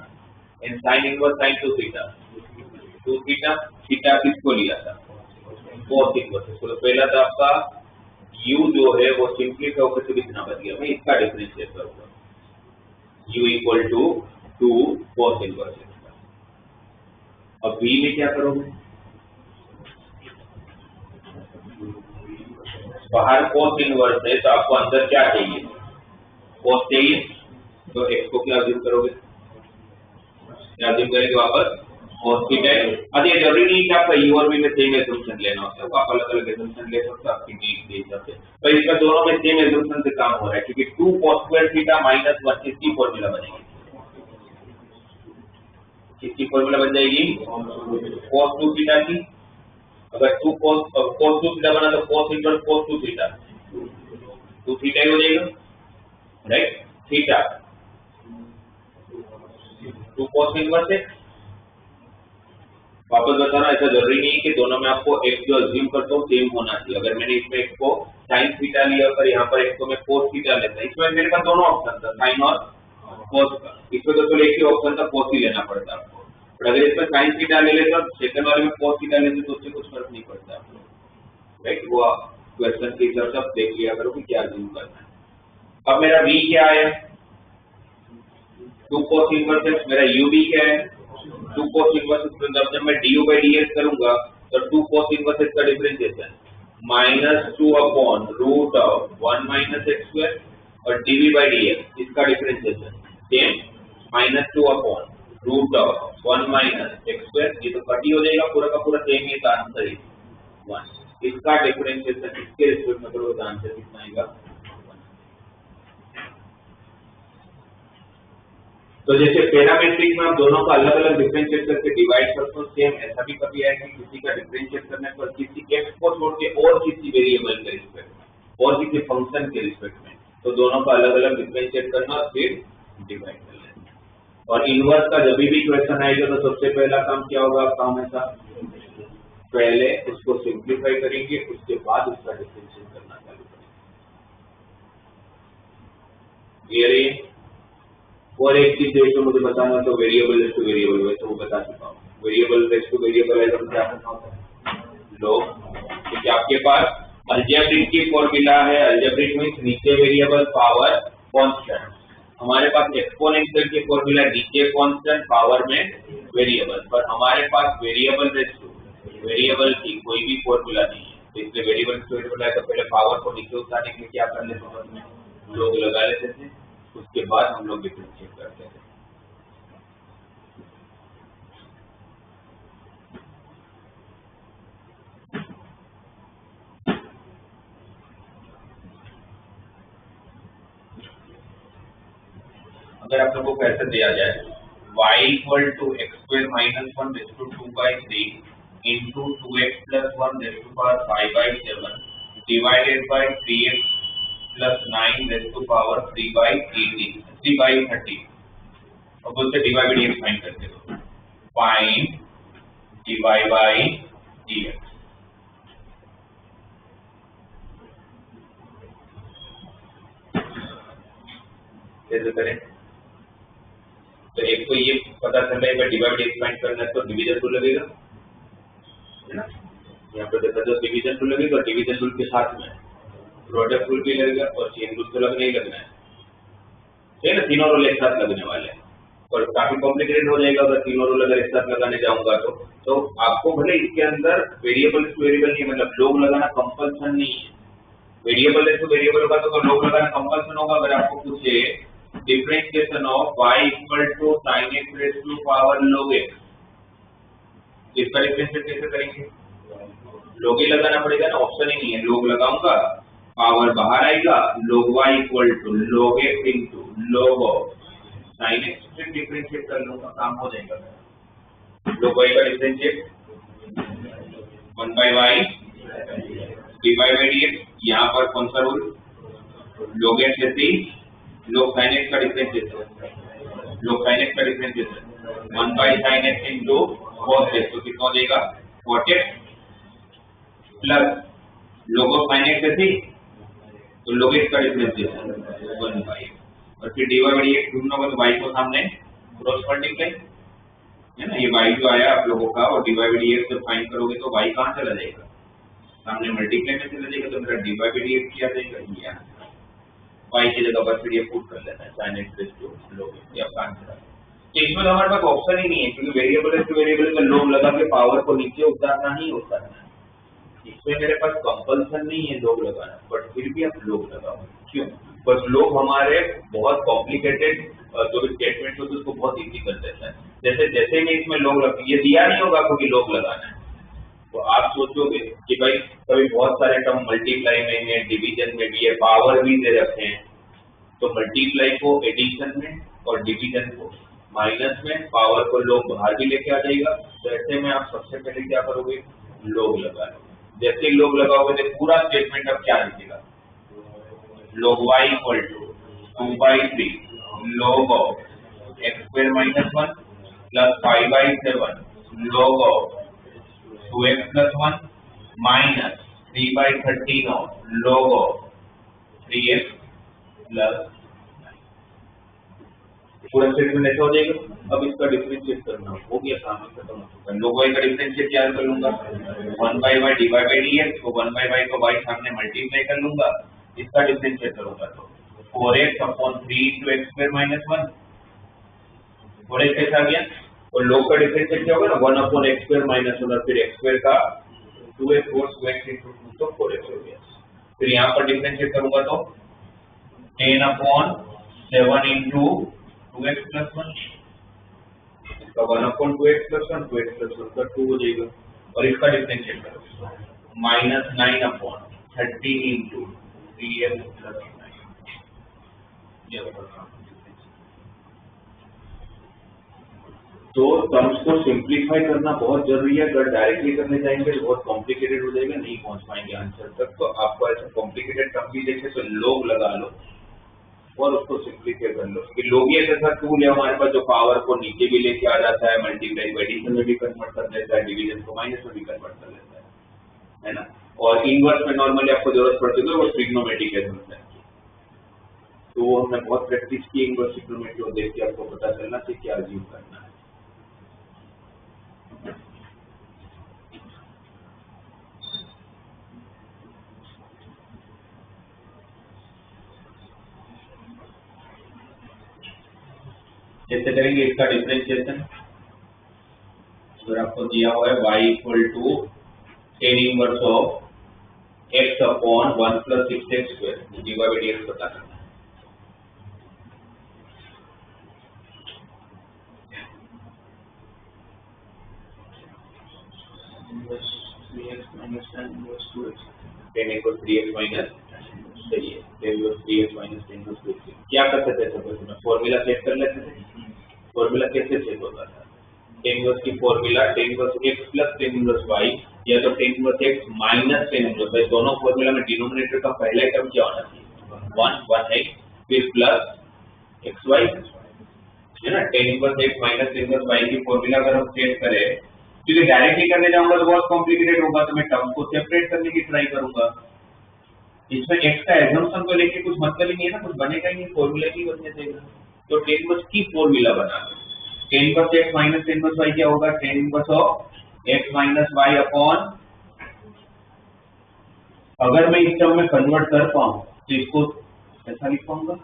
and sine inverse sin 2 theta 2 theta theta किसको लिया था cos इनवर्स तो पहला था आपका u जो है वो सिंपलीफाई होकर से कितना बन गया मैं इसका डिफरेंशिएट करूंगा u equal to 2 cos inverse. अब v में क्या करोगे बाहर cos इनवर्स है तो आपको अंदर क्या चाहिए cos चाहिए तो x को क्या अज्यूम करोगे क्या अज्यूम करेंगे वापस cos थीटा अब ये जरूरी नहीं कि आपका u और v में सेम एजम्पशन लेना होता है आप अलग अलग एजम्पशन ले सकते हो आपकी नीड के हिसाब से पर इसका दोनों में सेम एजम्पशन से काम हो रहा है क्योंकि 2 cos स्क्वायर थीटा माइनस 1 किसकी फॉर्मूला बनेगी किसकी फॉर्मूला बन जाएगी cos 2 थीटा की अगर 2 cos 2 थीटा बना तो cos inverse cos 2 theta 2 theta ही हो जाएगा राइट थीटा 2 cos इनवर्स है वापस बताना ऐसा जरूरी नहीं है कि दोनों में आपको x जो अज्यूम करता हूँ सेम होना चाहिए अगर मैंने इसमें x को sin थीटा लिया पर यहाँ पर x को मैं cos थीटा लेता इसमें मेरे पास दोनों ऑप्शन था sin और cos का इसमें तो एक ही ऑप्शन था cos ही लेना पड़ता आपको पर अगर इसमें sin थीटा ले लेते सेकंड वाले में cos थीटा लेते तो उससे कुछ फर्क नहीं पड़ता आपको राइट वो क्वेश्चन के हिसाब से आप देख लिया करो कि क्या अज्यूम करना है। अब मेरा v क्या आया 2 cos इनवर्स x मेरा u भी क्या है 2 cos इनवर्स x जब मैं du by dx करूंगा तो 2 cos इनवर्स x का differentiation -2 upon root of 1 minus x square और dv by dx इसका differentiation same -2 upon root of 1 minus x square ये तो कट ही हो जाएगा पूरा का पूरा सेम ही का आंसर है 1 इसका डिफरेंशिएशन इसके रिस्पेक्ट में करो तो आंसर कितना आएगा तो जैसे पैरामेट्रिक में आप दोनों का अलग अलग डिफरेंशिएट करके डिवाइड करते हो सेम ऐसा भी कभी है कि किसी का डिफरेंशिएट करने पर किसी x को छोड़ के और किसी वेरिएबल के रिस्पेक्ट में और किसी फंक्शन के रिस्पेक्ट में तो दोनों का अलग अलग डिफरेंशिएट करना और फिर डिवाइड कर लेना और इनवर्स का जब भी क्वेश्चन आएगा तो सबसे पहला काम क्या होगा आपका हमेशा पहले उसको सिंप्लीफाई करेंगे उसके बाद उसका डिफरेंशिएट करना चालू करेंगे और एक चीज जो मुझे बताना तो वेरिएबल रेस टू वेरिएबल वैसे वो बता चुका हूँ वेरिएबल रेस टू वेरिएबल है तो क्या करना होता है लोग क्योंकि आपके पास अलजेब्रिक की फॉर्मूला है अलजेब्रिक मींस नीचे वेरिएबल पावर कांस्टेंट हमारे पास एक्सपोनेंशियल की फॉर्मूला नीचे कांस्टेंट पावर में वेरिएबल पर हमारे पास वेरिएबल रेस टू वेरिएबल की कोई भी फॉर्मूला नहीं है इसलिए वेरिएबल टू वेरिएबल है तो पहले पावर को नीचे उतारने के लिए क्या कर लेते समझ में लोग लगा लेते थे उसके बाद हम लोग डिफरेंशिएट करते हैं अगर आप लोगों को ऐसे दिया जाए y equal to x square minus 1 raise to 2/3 into 2x plus 1 raise to power 5/7 divided by 3x plus 9 raise to power 3/18 3/30 अब बोलते dy by dx फाइंड करते हो फाइंड dy by dx कैसे करें तो एक तो ये पता चल रहा है dy by dx फाइंड करना है तो डिवीजन रूल लगेगा है ना यहाँ पे देखा तो डिवीजन रूल लगेगा डिवीजन रूल के साथ में प्रोडक्ट रूल भी लगेगा और चेन रूल तो लगना ही लगना है ना तीनों रूल एक साथ लगने वाले हैं और काफी कॉम्प्लिकेटेड हो जाएगा अगर तीनों रूल अगर एक साथ लगाने जाऊंगा तो आपको भले इसके अंदर वेरिएबल टू वेरिएबल नहीं मतलब लोग लगाना कंपल्सन नहीं है वेरिएबल टू वेरिएबल का तो लोग लगाना कंपल्सन होगा अगर आपको पूछे differentiation of y equal to sin x raise to power log x इसका डिफरेंशिएट कैसे करेंगे लोग ही लगाना पड़ेगा ना ऑप्शन ही नहीं है लोग लगाऊंगा पावर बाहर आएगा log y equal to log x into log sin x से डिफरेंशिएट कर लूंगा काम हो जाएगा log y का differentiate 1/y dy by dx यहाँ पर कौन सा रूल log x जैसे log sin x का डिफरेंशिएशन log sin x का differentiation 1/sin x into cos x तो कितना हो जाएगा cot x plus log of sin x ऐसे तो लोग इसका डिफरेंशिएशन 1 बाई और फिर dy बाई dx ढूंढना होगा तो y को सामने क्रॉस मल्टीप्लाई है ना, ये y जो आया आप लोगों का और dy बाई dx जब फाइंड करोगे तो y कहाँ चला जाएगा, सामने मल्टीप्लाई में चला जाएगा, तो मेरा dy बाई dx क्या जाएगा, ये y की जगह पर फिर ये पुट कर लेना है sin x raise to log ये आपका आंसर है। तो इसमें तो हमारे पास ऑप्शन ही नहीं है क्योंकि वेरिएबल है तो वेरिएबल का log लगा के पावर को नीचे उतारना ही उतारना है, इसमें मेरे पास कंपल्सन नहीं है log लगाना, बट फिर भी आप log लगाओ, क्यों, बस log हमारे बहुत कॉम्प्लिकेटेड जो भी स्टेटमेंट होते हैं उसको बहुत इजी कर देता है। जैसे जैसे मैं इसमें log लगा, ये दिया नहीं होगा आपको कि log लगाना है, तो आप सोचोगे कि भाई कभी बहुत सारे टर्म मल्टीप्लाई में है, डिवीजन में भी है, पावर भी दे रखे हैं, तो मल्टीप्लाई को एडिशन में और डिवीजन को माइनस में, पावर को log बाहर भी लेके आ जाएगा, तो ऐसे में आप सबसे पहले क्या करोगे, log लगा लो। जैसे log लगाओगे तो पूरा स्टेटमेंट अब क्या लिखेगा, log y equal to 2/3 log of x square minus 1 plus 5/7 log of 2x plus 1 minus 3/13 of log of 3x plus, पूरा स्टेटमेंट ऐसा हो जाएगा। अब इसका डिफरेंशिएट करना हो गया, काम खत्म हो चुका है। log y का डिफरेंशिएट क्या कर लूंगा, 1/y dy बाई dx को 1/y को y सामने मल्टीप्लाई कर लूंगा, इसका डिफरेंशिएट करूंगा तो 4x upon 3 into x square minus 1, 4x कैसा आ गया, और log का डिफरेंशिएट क्या होगा ना 1 अपॉन x स्क्वायर माइनस 1 और फिर x स्क्वायर का 2x और 2x into 2 तो 4x हो गया। फिर यहाँ पर डिफरेंशिएट करूंगा तो 10 अपॉन 7 into 2x प्लस 1, इसका 1 upon 2x plus 1, 2x plus 1 का 2 हो जाएगा, और इसका डिफरेंशिएट करो minus 9 upon 13 into 3x plus 9। तो टर्म्स को सिंप्लीफाई करना बहुत जरूरी है, अगर डायरेक्टली करने जाएंगे तो बहुत कॉम्प्लिकेटेड हो जाएगा, नहीं पहुंच पाएंगे आंसर तक। तो आपको ऐसा कॉम्प्लिकेटेड टर्म भी देखे तो log लगा लो और उसको सिंप्लीफाई कर लो, कि log ये ऐसा टूल है हमारे पास जो पावर को नीचे भी लेके आ जाता है, मल्टीप्लाई को एडिशन में भी कन्वर्ट कर देता है, डिवीजन को माइनस में भी कन्वर्ट कर लेता है ना। और इनवर्स में नॉर्मली आपको जरूरत पड़ती है वो ट्रिग्नोमेट्रिक है, तो वो हमने बहुत प्रैक्टिस की इनवर्स ट्रिग्नोमेट्री को देख के आपको पता चलना कि क्या अज्यूम करना है। जैसे करेंगे इसका डिफरेंशिएशन, अगर आपको दिया हुआ है y equal to tan inverse of x upon 1 plus 6x square, dy by dx पता करना है। tan इक्वल 3x माइनस, सही है, tan inverse 3x minus tan inverse 2x। क्या करते थे सपोज में फॉर्मूला सेट कर लेते थे, फॉर्मूला कैसे सेट होता था, tan इनवर्स की formula tan inverse x plus tan inverse y या तो tan inverse x minus tan inverse y, दोनों फॉर्मूला में डिनोमिनेटर का पहला टर्म क्या होना चाहिए 1 है, फिर प्लस xy है ना। tan inverse x minus tan inverse y की फॉर्मूला अगर हम सेट करें, क्योंकि डायरेक्टली करने जाऊंगा तो बहुत कॉम्प्लिकेटेड होगा, तो मैं टर्म को सेपरेट करने की ट्राई करूंगा। इसमें x का एजम्पशन को लेके कुछ मतलब ही नहीं है ना, कुछ बनेगा ही नहीं, फॉर्मूला ही बनने देगा। तो tan इनवर्स की फॉर्मूला बना दो, tan inverse x minus tan inverse y क्या होगा, tan inverse of x minus y upon, अगर मैं इस टर्म में कन्वर्ट कर पाऊं तो इसको ऐसा लिख पाऊंगा।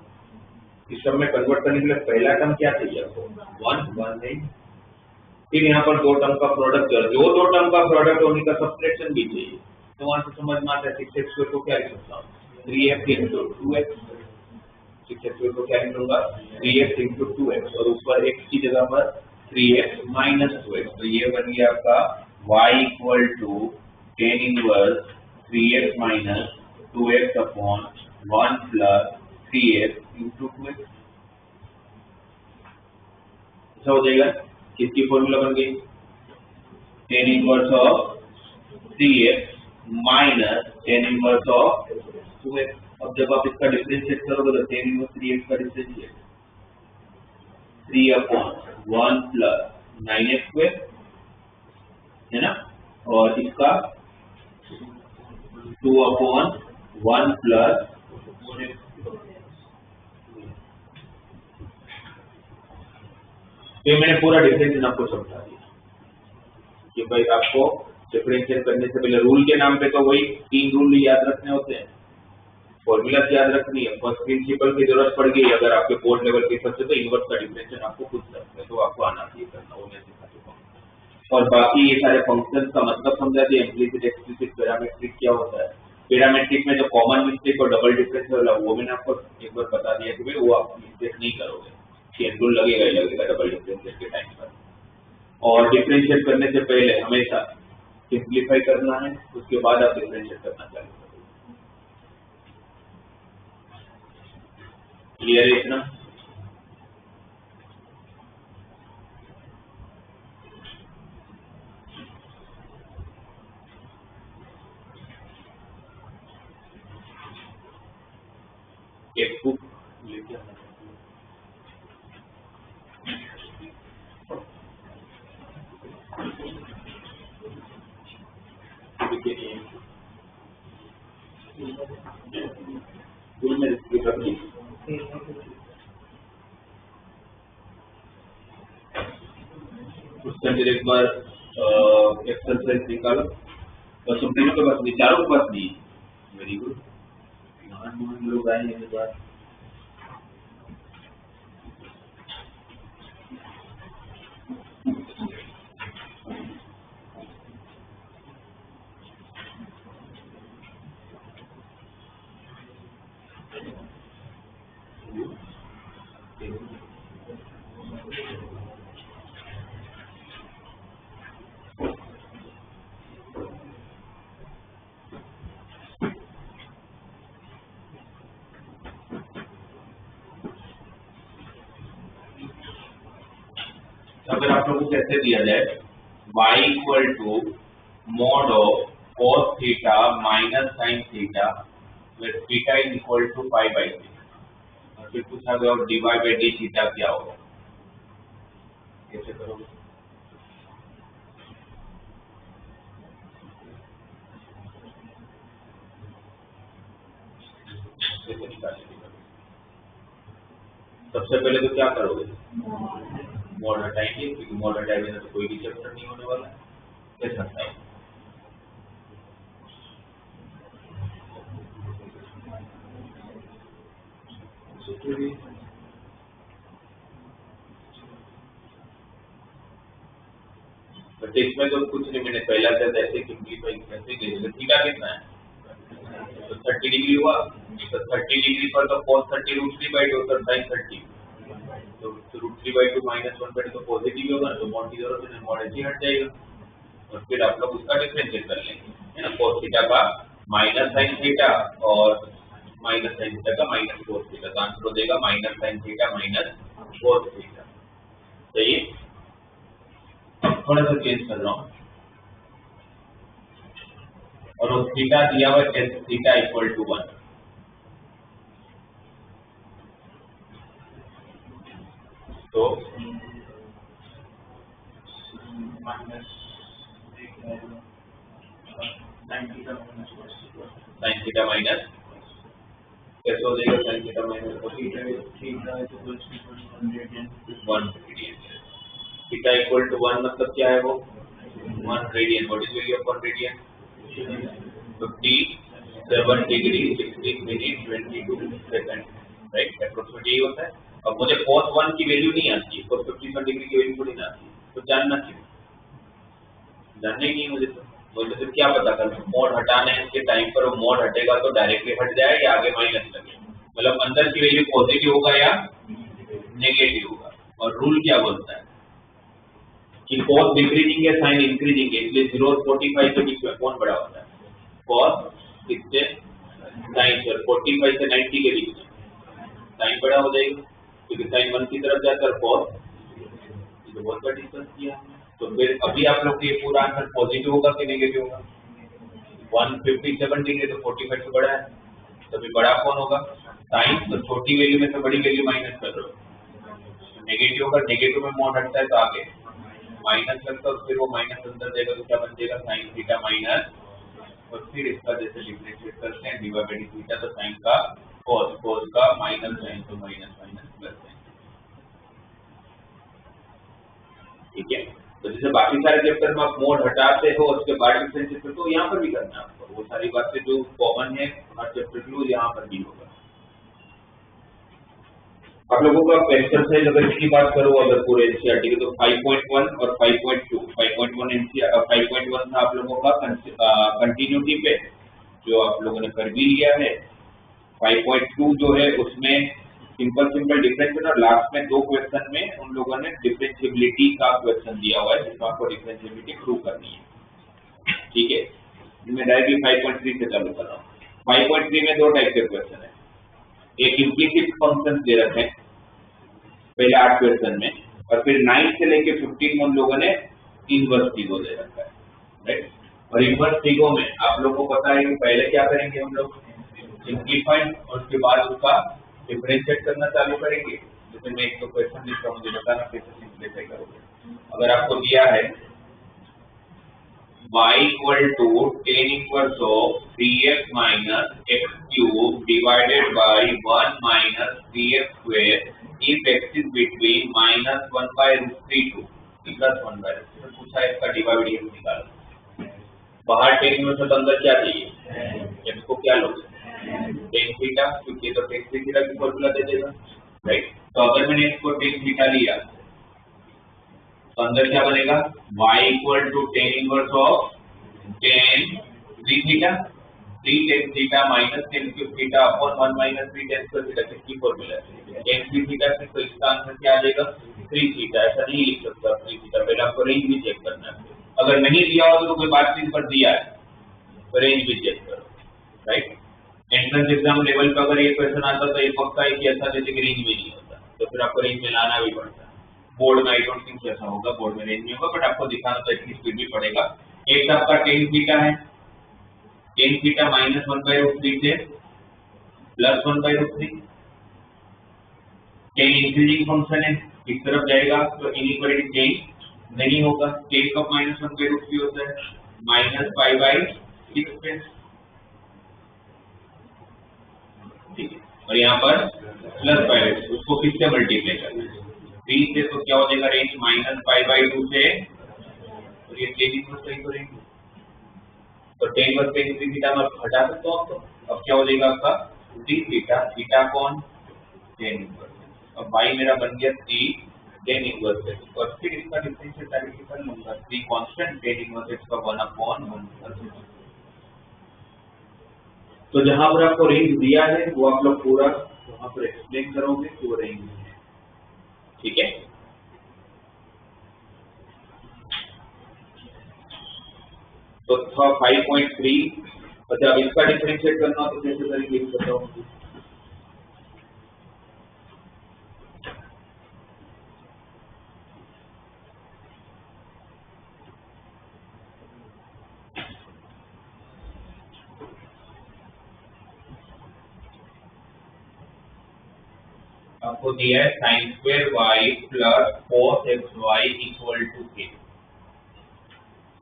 इस टर्म में कन्वर्ट करने के लिए पहला टर्म क्या चाहिए आपको 1 है, फिर यहाँ पर दो टर्म का प्रोडक्ट, जो दो टर्म का प्रोडक्ट होने का सब्ट्रैक्शन भी चाहिए, तो वहां से समझ में आता है 6x स्क्वायर को क्या लिख सकता हूँ 3x into 2x, 6x square को क्या लिख लूंगा 3x into 2x, और ऊपर x की जगह पर 3x minus 2x, तो ये बन गया आपका y equal to tan inverse 3x minus 2x upon 1 plus 3x into 2x। ऐसा हो जाएगा, किसकी फॉर्मूला बन गई tan inverse of 3x minus tan inverse of 2x। अब जब आप इसका डिफरेंशिएट करोगे तो tan इनवर्स 3x का differentiate 3 upon 1 plus 9x square है ना, और इसका 2 अपॉन 1 प्लस तो मैंने पूरा डिफरेंशिएशन आपको समझा दिया कि भाई आपको डिफरेंशिएट करने से पहले रूल के नाम पे तो वही 3 रूल याद रखने होते हैं, फॉर्मूला याद रखनी है, फर्स्ट प्रिंसिपल की जरूरत पड़ गई अगर आपके बोर्ड लेवल के सबसे, तो इनवर्स का डिफरेंशिएशन आपको खुद करना है, तो आपको आना चाहिए करना, वो मैं सिखा चुका हूं। और बाकी ये सारे फंक्शंस का मतलब समझा दिया, इम्प्लिसिट एक्सप्लिसिट पैरामीट्रिक क्या होता है, पैरामीट्रिक में जो कॉमन मिस्टेक और डबल डिफरेंस वाला वो मैंने आपको एक बार बता दिया कि भाई वो आप मिस्टेक नहीं करोगे, चेन रूल लगेगा ही लगेगा डबल डिफरेंशिएट के टाइम पर। और डिफरेंशिएट करने से पहले हमेशा सिंप्लीफाई करना है, उसके बाद आप डिफरेंशिएट करना चालू करोगे। क्लियर है इतना? एक बुक लेके आना, स्कूल में उसके अंदर एक बार एक्सरसाइज निकालो, बस तुम तीनों के पास नहीं, चारों के पास नहीं। वेरी गुड, महान लोग आए हैं बार। अगर आप लोगों को कैसे दिया जाए, y equal to mod of cos theta minus sine theta with theta is equal to pi by 3, और फिर पूछा गया dy बाई डी थीटा क्या होगा, कैसे करोगे? कैसे निकालेंगे? सबसे पहले तो क्या करोगे, मॉड हटाएंगे, क्योंकि मॉड हटाएंगे तो कोई भी चैप्टर नहीं होने वाला है। कैसे हटाएंगे? बट इसमें तो कुछ नहीं, मैंने पहला से ऐसे सिंप्लीफाई कैसे किया, थीटा कितना है तो 30 डिग्री हुआ, तो 30 डिग्री पर तो cos 30 √3/2 तो sin 30, तो √3/2 -1 पर तो पॉजिटिव होगा, तो मॉड की जरूरत नहीं, मॉड ऐसे हट जाएगा, और फिर आप लोग उसका डिफरेंशिएट कर लेंगे, है ना, cos थीटा का माइनस साइन थीटा और माइनस साइन थीटा का माइनस cos थीटा, तो आंसर हो जाएगा minus sine theta minus cos theta. सही है? अब थोड़ा सा चेंज कर रहा हूँ, और वो थीटा दिया हुआ है थीटा इक्वल टू 1, तो साइन थीटा माइनस कैसे हो जाएगा, sine theta minus 1 radian, theta equal to 1 मतलब क्या है, वो 1 radian, what is value of 1 radian, 57 degree 16 minute 22 second, right, approximately यही होता है। अब मुझे cos 1 की वैल्यू नहीं आती है, तो 57 डिग्री की वैल्यू थोड़ी ना आती है, तो जानना क्यों, जानने नहीं मुझे, तो क्या पता कर, मोड हटाने के टाइम पर वो मोड हटेगा तो डायरेक्टली हट जाए या आगे माइनस लगे, मतलब अंदर की वैल्यू पॉजिटिव होगा या नेगेटिव होगा, और रूल क्या बोलता है कि cos डिक्रीजिंग है साइन इंक्रीजिंग है, इसलिए 0 और 45 के बीच में कौन बड़ा होता है, cos किससे साइन, 45 से 90 के बीच में साइन बड़ा हो जाएगा, क्योंकि साइन 1 की तरफ जाकर cos, तो बहुत बड़ा डिफरेंस किया, तो फिर अभी आप लोग ये पूरा आंसर पॉजिटिव होगा कि नेगेटिव होगा, 157 डिग्री तो 45 से बड़ा है, तो फिर बड़ा कौन होगा, साइन, तो छोटी वैल्यू में से बड़ी वैल्यू माइनस कर रहे हो, नेगेटिव होगा, नेगेटिव में मोड हटता है तो आगे माइनस लगता है, और फिर वो माइनस अंदर जाएगा तो क्या बन जाएगा, साइन थीटा माइनस, और फिर इसका जैसे डिफरेंशिएट करते हैं dy बाई डी थीटा, तो साइन का cos का माइनस साइन तो माइनस माइनस प्लस साइन। ठीक है, तो जैसे बाकी सारे चैप्टर में आप मोड हटाते हो उसके बाद डिफरेंशिएट करते हो, यहाँ पर भी करना है आपको। वो सारी बातें जो कॉमन है हर चैप्टर के लिए यहाँ पर भी होगा। आप लोगों का एक्सरसाइज अगर इसकी बात करो अगर पूरे एनसीईआरटी के तो 5.1 और 5.2 5.1 एनसीईआरटी 5.1 था आप लोगों का कंटिन्यूटी पे जो आप लोगों ने कर भी लिया है। 5.2 जो है उसमें सिंपल डिफरेंस और लास्ट में 2 क्वेश्चन में उन लोगों ने डिफरेंशिएबिलिटी का क्वेश्चन दिया हुआ है जिसमें आपको डिफरेंशिएबिलिटी प्रूव करनी है। ठीक है, मैं डायरेक्टली 5.3 से चालू कर रहा हूँ। 5.3 में 2 टाइप के क्वेश्चन है। एक इम्प्लिसिट फंक्शन दे रखे हैं पहले 8 क्वेश्चन में, और फिर 9 से लेके 15 में उन लोगों ने इनवर्स फिगो दे रखा है, राइट। और इनवर्स फिगो में आप लोगों को पता है कि पहले क्या करेंगे हम लोग, सिंप्लीफाई और उसके बाद उसका डिफरेंशिएट करना चालू करेंगे। जैसे मैं एक तो क्वेश्चन लिख रहा हूँ, मुझे बताना कैसे सिंप्लीफाई करोगे। अगर आपको दिया है y equal to tan inverse of 3x minus x cube divided by 1 minus 3x square if x is between minus 1 by root 3 to plus 1 by root 3। तो पूछा है इसका डिवाइडेड निकालो। बाहर tan inverse तो अंदर क्या चाहिए, x को क्या लोगे tan थीटा, क्योंकि तो tan थीटा की फॉर्मूला दे देगा, राइट। तो अगर मैंने इसको tan थीटा लिया तो अंदर क्या बनेगा, y equal to tan inverse of tan 3 theta 3 tan theta minus tan cube theta upon 1 minus 3 tan square theta। किसकी फॉर्मूला है tan 3 theta से, तो इसका आंसर क्या आ जाएगा 3 theta। ऐसा नहीं लिख सकता 3 theta, पहले आपको रेंज भी चेक करना है। अगर नहीं दिया हो तो कोई बात नहीं, पर दिया है तो रेंज भी चेक करो, राइट। एंट्रेंस एग्जाम लेवल पर अगर ये क्वेश्चन आता तो ये पक्का है कि ऐसा जैसे कि रेंज में नहीं होता, तो फिर आपको रेंज में लाना भी पड़ता है। बोर्ड में आई डोंट थिंक ऐसा होगा, बोर्ड में रेंज में होगा, बट आपको दिखाना तो एटलीस्ट फिर भी पड़ेगा। एक आपका tan थीटा है, tan theta minus 1 by root 3 से plus 1 by root 3। tan increasing function है, इस तरफ जाएगा तो इनइक्वालिटी चेंज नहीं होगा। tan का माइनस 1 बाय रूट 3 होता है माइनस 5 बाय 6 पे, ठीक है। और यहाँ पर प्लस 5 उसको किससे मल्टीप्लाई करना है 3 से, तो क्या हो जाएगा रेंज माइनस 5 बाय 2 से, और ये tan इनवर्स सही करेंगे तो tan इनवर्स tan 3 थीटा में हटा सकते हो आप। तो अब क्या हो जाएगा आपका 3 थीटा, थीटा कौन tan इनवर्स, और y मेरा बन गया 3 tan इनवर्स है, और फिर इसका डिफरेंशियल डायरेक्टली कर लूंगा 3 कांस्टेंट tan इनवर्स x का 1/1। तो जहां पर आपको रेंज दिया है वो आप लोग पूरा वहां पर एक्सप्लेन करोगे कि वो रेंज है, ठीक है। तो 5.3, अच्छा अब इसका डिफरेंशिएट करना तो कैसे करेंगे बताओ मुझे। आपको दिया है sin square y plus cos xy equal to k।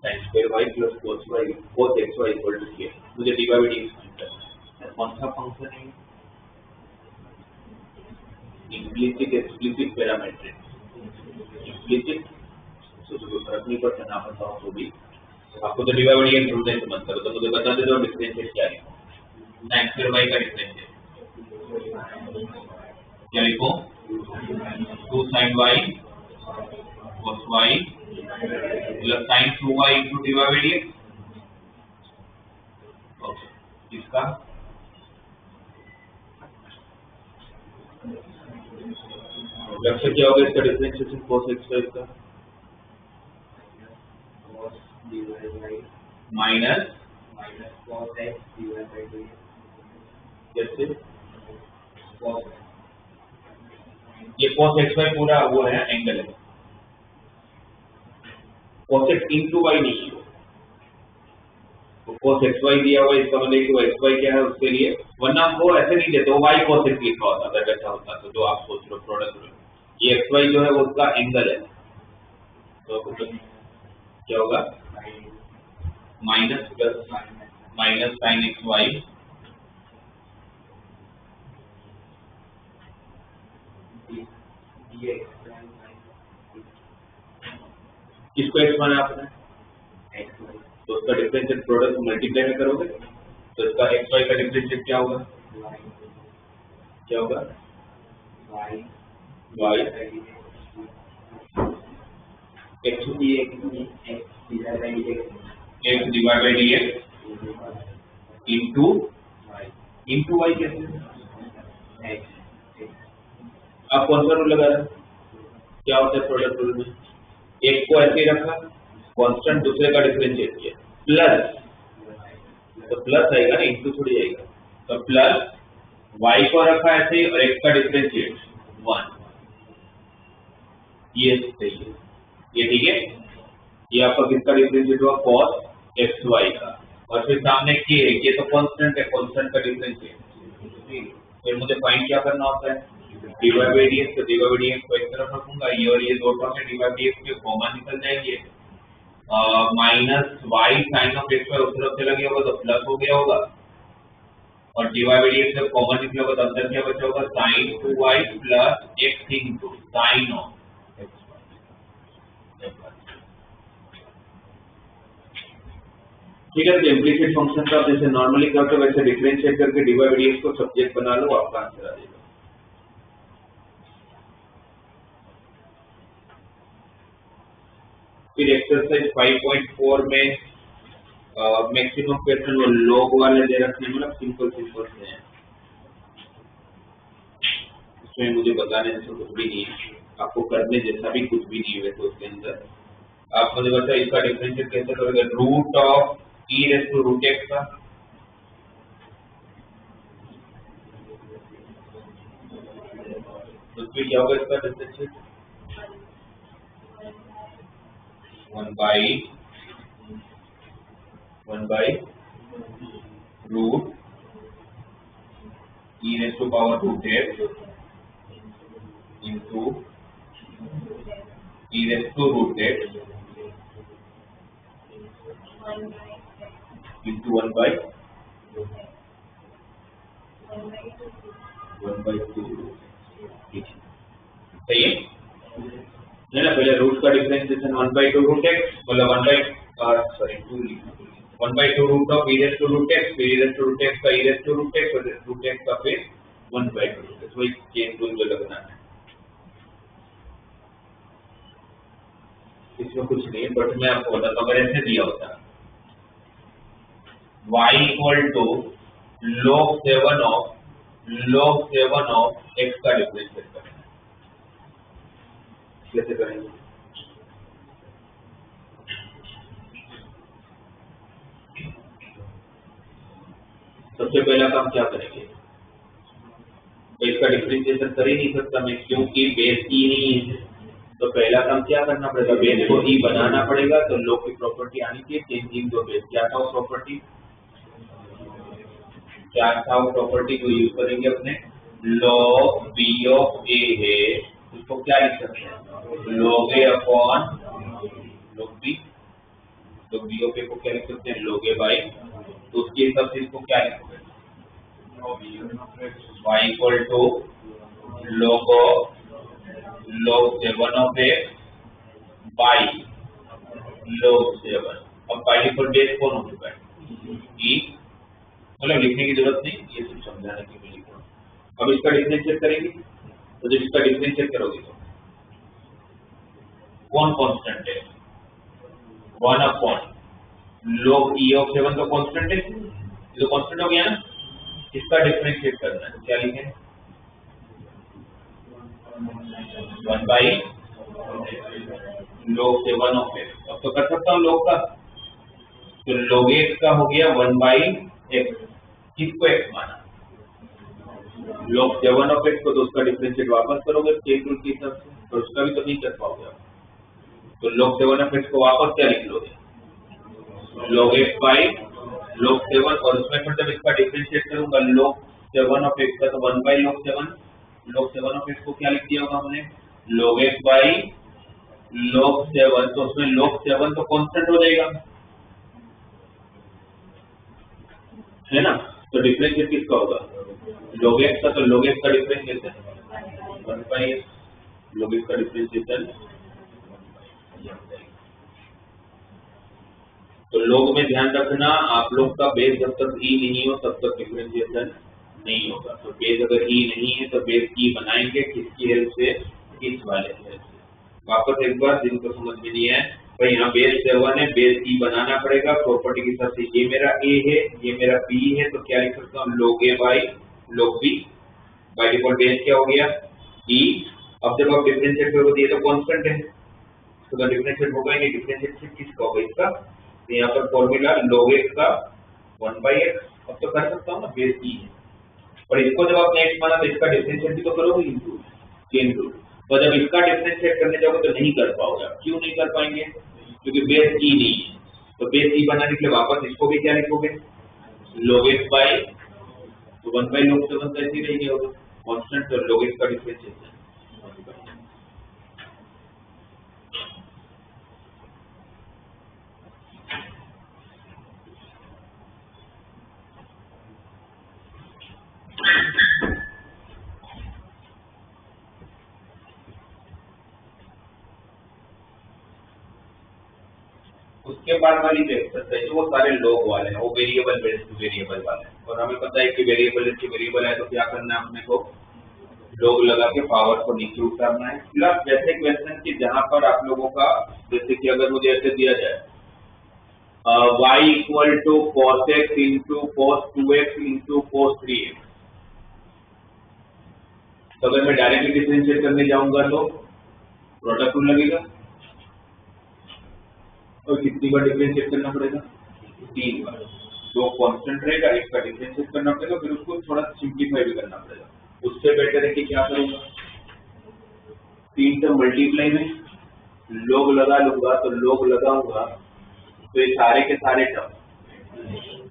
sin square y plus cos xy equal to k। मुझे डिवाइडिंग करना है, कौन सा फंक्शन है, इम्प्लिसिट एक्सप्लिसिट पैरामीट्रिक। इम्प्लिसिट तो कोई फर्क नहीं पड़ता ना पता हो तो भी, आपको तो डिवाइडिंग ढूंढने से मतलब, तो मुझे बता दे दो डिफरेंशिएट क्या है। sin square y का डिफरेंशिएट क्या लिखो 2 sin y cos y plus sin 2y into divided okay. इसका लक्ष्य क्या होगा इसका डिफरेंशिएशन cos x का minus cos x divide bye 2 जैसे ये cos xy पूरा वो है एंगल है, cos x into y नहीं है, तो cos xy दिया हुआ इसका मतलब कि xy क्या है उसके लिए, वरना वो ऐसे नहीं देते, y cos x लिखा होता अगर ऐसा होता तो जो आप सोच रहे हो प्रोडक्ट, ये xy जो है वो उसका एंगल है, तो क्या होगा minus plus minus sin xy ये किसको x माना आपने? तो उसका डिफरेंशियल प्रोडक्ट मल्टीप्लाई में करोगे तो इसका x y का डिफरेंशियल क्या होगा? क्या होगा? y x divide by dx into y कैसे? अब कौन सा रूल लगा रहे हैं? क्या होता है प्रोडक्ट रूल में? एक को ऐसे ही रखा, कांस्टेंट दूसरे का डिफरेंशिएट किया, प्लस तो प्लस आएगा ना, इंटू थोड़ी आएगा। तो प्लस y को रखा ऐसे ही और x का डिफरेंशिएट 1, ये सही है, ये ठीक है। ये आपका किसका डिफरेंशिएट हुआ? cos xy का, और फिर सामने k है, k तो कांस्टेंट है, कांस्टेंट का डिफरेंशिएट। फिर मुझे फाइंड क्या करना होता है? dy by dx, तो dy by dx को एक तरफ रखूंगा, ये और ये दो टर्म में dy by dx के कॉमन निकल जाएंगे, minus y sin of x उस तरफ चला गया होगा तो प्लस हो गया होगा, और dy by dx जब कॉमन निकला होगा तो अंदर क्या बचा होगा? sin 2y plus x into sin of ठीक है। तो इम्प्लीसिट फंक्शन का जैसे नॉर्मली करते हो वैसे डिफरेंशिएट करके dy by dx को सब्जेक्ट बना लो, आपका आंसर आ जाएगा। फिर एक्सरसाइज 5.4 में मैक्सिमम क्वेश्चन वो लॉग वाले दे रखे हैं, मतलब सिंपल सिंपल से हैं, इसमें मुझे बताने जैसा कुछ भी नहीं है, आपको करने जैसा भी कुछ भी नहीं है। तो उसके अंदर आप मुझे बताइए इसका डिफरेंशिएट कैसे करोगे? Root of e raise to root x का तो फिर क्या होगा इसका differentiate? 1 by root e raise to power root x into e raise to root x into 1 by 2 ठीक है, सही है ना? पहले रूट का डिफरेंशिएशन 1 by 2 रूट x, मतलब 1 by 2 root of e raise to root x, फिर e raise to root x का e raise to root x और रूट x का फिर 1 by 2 रूट x, वही चेन रूल जो लगना है। इसमें कुछ नहीं है, बट मैं आपको बताता हूँ, अगर ऐसे दिया होता y equal to log 7 of x का डिफरेंशिएट करना है, कैसे करेंगे? सबसे पहला काम क्या करेंगे? तो इसका डिफरेंशिएशन कर ही नहीं सकता मैं, क्योंकि बेस ई नहीं है। तो पहला काम क्या करना पड़ेगा? बेस को ई बनाना पड़ेगा। तो लॉग की प्रॉपर्टी आनी चाहिए, चेंजिंग दो बेस। क्या था वो प्रॉपर्टी? क्या था वो प्रॉपर्टी को यूज करेंगे अपने? log b ऑफ a है, उसको क्या लिख सकते हैं? log a upon log b of a को क्या लिख सकते हैं? log a बाई, तो उसके हिसाब से इसको क्या लिखोगे? y equal to log 7 of a by log 7। अब बाई डिफॉल्ट बेस कौन हो चुका है? e, मतलब लिखने की जरूरत नहीं, ये सिर्फ समझाने के लिए लिख रहा हूं। अब इसका डिफरेंशिएट करेंगे, तो जब इसका डिफरेंशिएट करोगे तो कौन कांस्टेंट है? 1 अपॉन log e ऑफ 7 तो कांस्टेंट है, ये तो कांस्टेंट हो गया ना। इसका डिफरेंशिएट करना है, क्या लिखें? 1 बाई log 7 ऑफ x। अब तो कर सकता हूँ log का, तो log x का हो गया 1 बाई x, किसको x माना? log 7 ऑफ x को, तो उसका डिफरेंशिएट वापस करोगे चेन रूल के हिसाब से, तो उसका भी तो नहीं कर पाओगे आप। तो log 7 ऑफ x को वापस क्या लिख लोगे? log x बाई log 7, और उसमें फिर जब इसका डिफरेंशिएट करूंगा log 7 ऑफ x का, तो 1 बाई log 7 ऑफ x को क्या लिख दिया होगा हमने? log x बाई log 7, तो उसमें log 7 तो कांस्टेंट हो जाएगा, है ना। तो डिफरेंशिएट किसका होगा? log x का, तो log x का डिफरेंशिएशन 1 बाई x, लोग इसका डिफरेंशिएशन। तो लोग में ध्यान रखना, आप लोग का बेस जब तक ई नहीं हो तब तक डिफरेंशिएशन नहीं होगा। तो बेस अगर ई नहीं है तो बेस ई बनाएंगे किसकी हेल्प से, इस वाले की हेल्प से। वापस एक बार जिनको समझ में नहीं है भाई, यहाँ बेस 7 है, बेस ई बनाना पड़ेगा प्रॉपर्टी के हिसाब से। ये मेरा ए है, ये मेरा बी है, तो क्या लिख सकता हूँ, log a by log b. By default base क्या हो गया, ई। अब जब आप डिफरेंशिएट करोगे ये तो कांस्टेंट है, तो डिफरेंशिएट होगा ही नहीं। डिफरेंशिएट किसका होगा, इसका। तो यहाँ पर फॉर्मूला log x का 1/x। अब तो कर सकता हूँ ना, बेस ई है। और इसको जब आपने x माना तो इसका डिफरेंशिएट भी तो करोगे, इंटू चेन रूल। तो जब इसका डिफरेंशिएट करने जाओगे तो नहीं कर पाओगे। क्यों नहीं कर पाएंगे, क्योंकि बेस ई नहीं है। तो बेस ई बनाने के लिए वापस इसको भी क्या लिखोगे, log x बाई, तो 1/log 7 तो ऐसे ही रहेंगे होगा कांस्टेंट। तो log x का डिफरेंशिएशन। उसके बाद वाली जो एक्सरसाइज वो सारे लॉग वाले हैं, वो वेरिएबल बेस्ड वेरिएबल वाले हैं। और हमें पता है कि वेरिएबल इसकी वेरिएबल है, तो क्या करना है अपने को, लॉग लगा के पावर को नीचे उतारना है। प्लस वैसे क्वेश्चन की जहां पर आप लोगों का, जैसे कि अगर मुझे ऐसे दिया जाए y equal to cos x into cos 2x into cos 3x, तो अगर मैं डायरेक्टली डिफरेंशिएट करने जाऊंगा तो प्रोडक्ट रूल लगेगा। और कितनी बार डिफरेंशिएट करना पड़ेगा, 3 बार। जो कांस्टेंट रहेगा एक का डिफरेंशिएट करना पड़ेगा, फिर उसको थोड़ा सिंप्लीफाई भी करना पड़ेगा। उससे बेटर है कि क्या करूंगा, 3 से मल्टीप्लाई में log लगा लूंगा, तो log लगाऊंगा तो ये सारे के सारे टर्म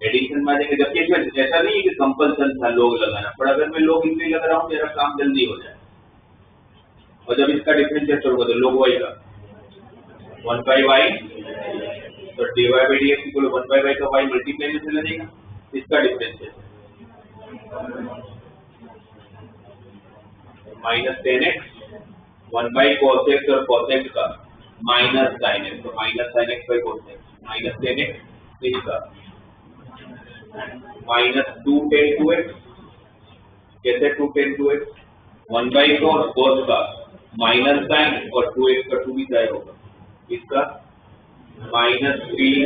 एडिशन में आ जाएंगे। जबकि इसमें ऐसा नहीं है कि कंपल्सन था log लगाना, पर अगर मैं log इसलिए लग रहा हूँ मेरा काम जल्दी हो जाए। और जब इसका डिफरेंशिएट करूंगा तो log y का 1/y, तो dy by dx equal 1/y का y मल्टीप्लाई में चला जाएगा। इसका डिफरेंशिएट -10x 1/cos x और cos x का -sin x, तो -sin x by cos x -10x इसका -2 tan 2x। कैसे 2 tan 2x, 1/cos cos का -sin और 2x का 2 भी जाए होगा, इसका -3।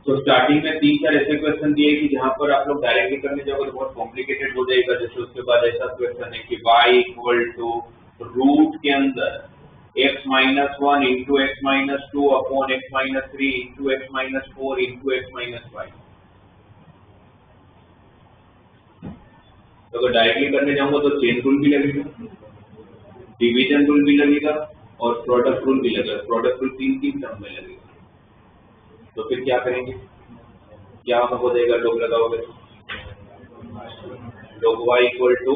तो स्टार्टिंग में 3-4 ऐसे क्वेश्चन दिए कि जहां पर आप लोग डायरेक्टली करने जाओगे तो बहुत कॉम्प्लिकेटेड हो जाएगा। जैसे उसके बाद ऐसा क्वेश्चन है कि y इक्वल टू रूट के अंदर x minus 1 into x minus 2 upon x minus 3 into x minus 4 into x minus 5। तो अगर डायरेक्टली करने जाऊंगा तो चेन रूल भी लगेगा, डिवीजन रूल भी लगेगा और प्रोडक्ट रूल भी लगेगा। प्रोडक्ट रूल 3 टर्म में लगेगा। तो फिर क्या करेंगे, क्या हो जाएगा, log लगाओगे log y equal to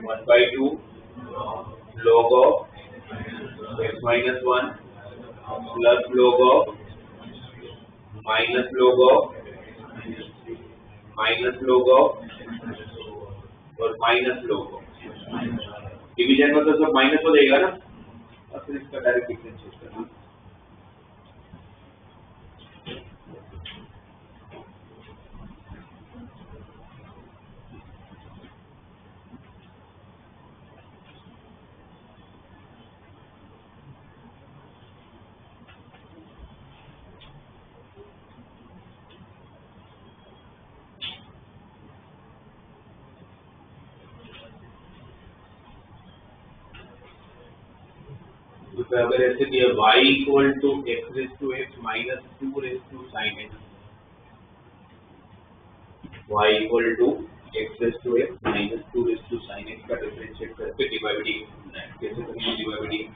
1/2 log of x minus 1 plus log of minus log of और माइनस log of। डिवीजन में तो सब माइनस हो जाएगा ना, और फिर इसका डायरेक्ट डिफरेंशिएट करना। तो अगर ऐसे दिया y equal to x raise to x minus 2 raise to sine x, y equal to x raise to x minus 2 raise to sine x का डिफरेंशिएट करके dy by dx करना है। कैसे करेंगे dy by dx,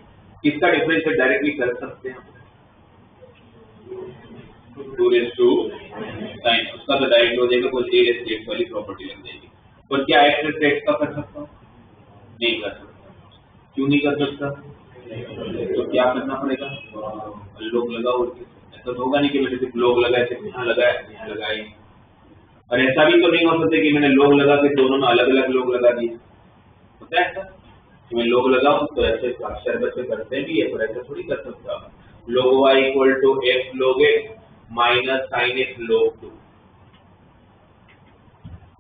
किसका differentiate directly कर सकते हैं, 2 रेज टू साइन, उसका तो डायरेक्ट हो जाएगा, कोई a रेज टू x वाली प्रॉपर्टी लग जाएगी। पर क्या x रेज टू x का कर सकता हूँ, नहीं कर सकता। क्यों नहीं कर सकता, तो क्या करना पड़ेगा, log लगाओ। ऐसा तो होगा नहीं कि मैंने सिर्फ log लगाया, सिर्फ यहाँ लगाया यहाँ लगाया। और ऐसा भी तो नहीं हो सकता कि मैंने लोग लगा के दोनों में अलग अलग लोग लगा दिए, होता है ऐसा कि मैं लोग लगाऊं तो ऐसे अक्षर बच्चे करते भी है, पर ऐसा थोड़ी कर सकता। log y equal to x log x minus sine x log 2,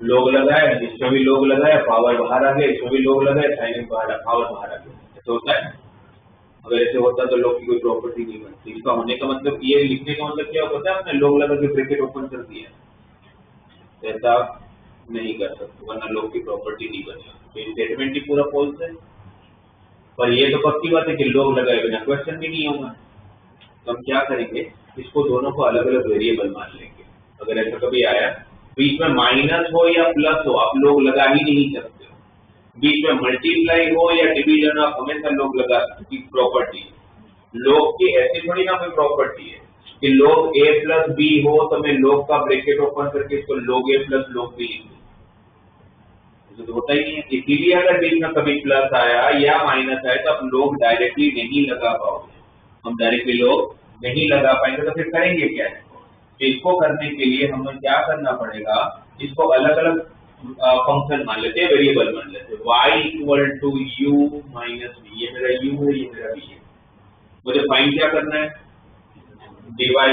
लोग लगाया, जिसमें भी लोग लगाया पावर बाहर आ गया, इसमें भी लोग लगाया साइन x बाहर पावर बाहर आ गया, ऐसा होता है। अगर ऐसे होता तो लोग की कोई प्रॉपर्टी नहीं बनती। इसका होने का मतलब ये लिखने का मतलब क्या होता है, आपने लोग लगा के ब्रैकेट ओपन कर दिया, ऐसा नहीं कर सकते, वरना लोग की प्रॉपर्टी नहीं बनी। तो स्टेटमेंट ही पूरा फॉल्स है। पर ये तो पक्की बात है कि लोग लगाए बिना क्वेश्चन भी नहीं होगा। तो हम क्या करेंगे, इसको दोनों को अलग अलग वेरिएबल मान लेंगे। अगर ऐसा कभी आया बीच में माइनस हो या प्लस हो, आप लोग लगा ही नहीं सकते हो। बीच में मल्टीप्लाई हो या डिवीजन, आप हमेशा लोग लगा सकते। प्रॉपर्टी लोग की ऐसी थोड़ी ना कोई प्रॉपर्टी है कि लोग a प्लस बी हो तो मैं लोग का ब्रैकेट ओपन करके इसको लोग a प्लस लोग बी लिख दूं, तो होता ही नहीं है। इसीलिए अगर बीच में कभी प्लस आया या माइनस आया तो आप लोग डायरेक्टली नहीं लगा पाओगे, हम डायरेक्टली लोग नहीं लगा पाएंगे, तो फिर करेंगे क्या? तो इसको करने के लिए हमें क्या करना पड़ेगा, इसको अलग अलग फंक्शन मान लेते हैं, वेरिएबल मान लेते हैं। y equal to u minus v, ये मेरा u है, ये मेरा b है। मुझे फाइंड क्या करना है, dy बाई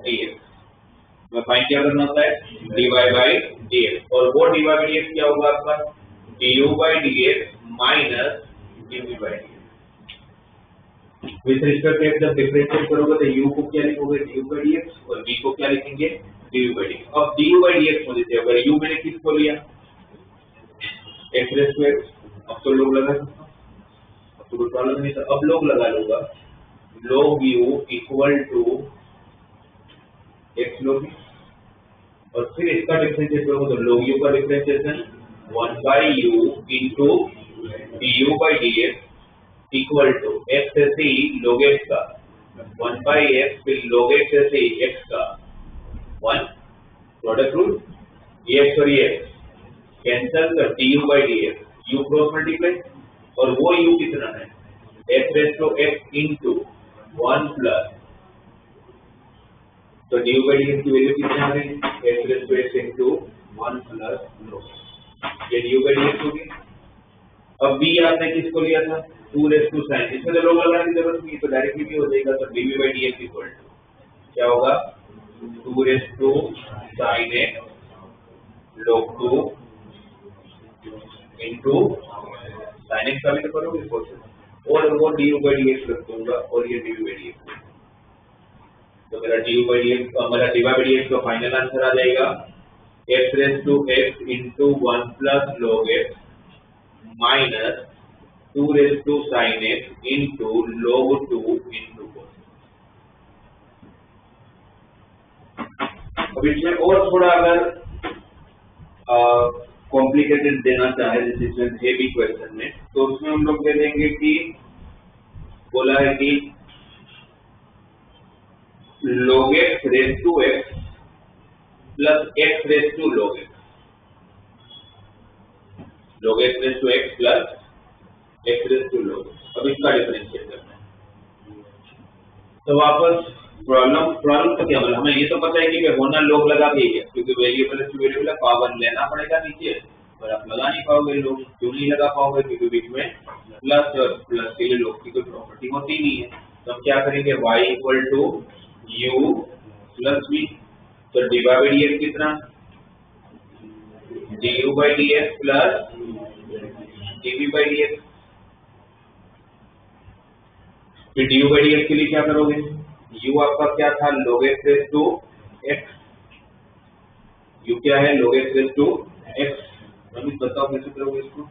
dx। मैं फाइंड क्या करना होता है, dy बाई dx, और वो dy बाई dx क्या होगा आपका, du by dx minus dv by dx। With respect to जब डिफरेंशिएट करोगे तो u को क्या लिखोगे, du बाई dx, और v को क्या लिखेंगे, dv बाई dx। अब du बाई dx मुझे चाहिए, अगर u मैंने किसको लिया, x रेज़ टू x, अब तो लोग लगा सकता हूं, अब तो कोई प्रॉब्लम नहीं था, अब लोग लगा लूंगा। log u equal to x log v, और फिर इसका डिफरेंशिएट करोगे तो log u का differentiation 1 by u into du by dx equal to x से c log x का 1 बाई x, फिर log x से c x का 1, प्रोडक्ट रूल, ये x और ये x कैंसल कर du by dx, u cross multiply, और वो u कितना है, x raise to x into 1 plus, तो du बाई dx की वैल्यू कितनी आ गई, x raise to x into 1 plus log, ये du बाई dx होगी। अब b आपने किसको लिया था, 2 रेज़ टू साइन, इसमें तो लोग लगाने की जरूरत नहीं, तो डायरेक्टली भी हो जाएगा। तो dv by dx equal to क्या होगा, 2 raise to sine x log 2 into sine x का भी तो करोगे क्वेश्चन, और वो du बाई dx रख दूंगा, और ये dv बाई dx, तो मेरा du बाई dx, मेरा dy बाई dx का फाइनल आंसर आ जाएगा x raise to x into 1 plus log x minus 2 raise to sine x into log 2 into cos। अब इसमें और थोड़ा अगर कॉम्प्लिकेटेड देना चाहे, जैसे हेवी क्वेश्चन में, तो उसमें हम लोग दे देंगे कि बोला है कि log x raise to x plus x raise to log x, log x raise to x plus x raise to log x। अब इसका डिफरेंशिएट करना है, तो वापस प्रॉब्लम तो क्या मतलब, हमें ये तो पता है कि होना लोग लगा के ही है, क्योंकि वेरिएबल टू वेरिएबल पावर लेना पड़ेगा नीचे, पर आप लगा नहीं पाओगे लोग, क्यों नहीं लगा पाओगे, क्योंकि बीच में प्लस, और प्लस के लिए लोग की कोई प्रॉपर्टी होती नहीं है। तो हम क्या करेंगे, y equal to u plus v, तो dy बाई dx कितना, du by dx plus dv by dx। फिर du बाई dx के लिए क्या करोगे, u आपका क्या था, log x raise to x, u क्या है, log x raise to x। अभी बताओ कैसे करोगे इसको।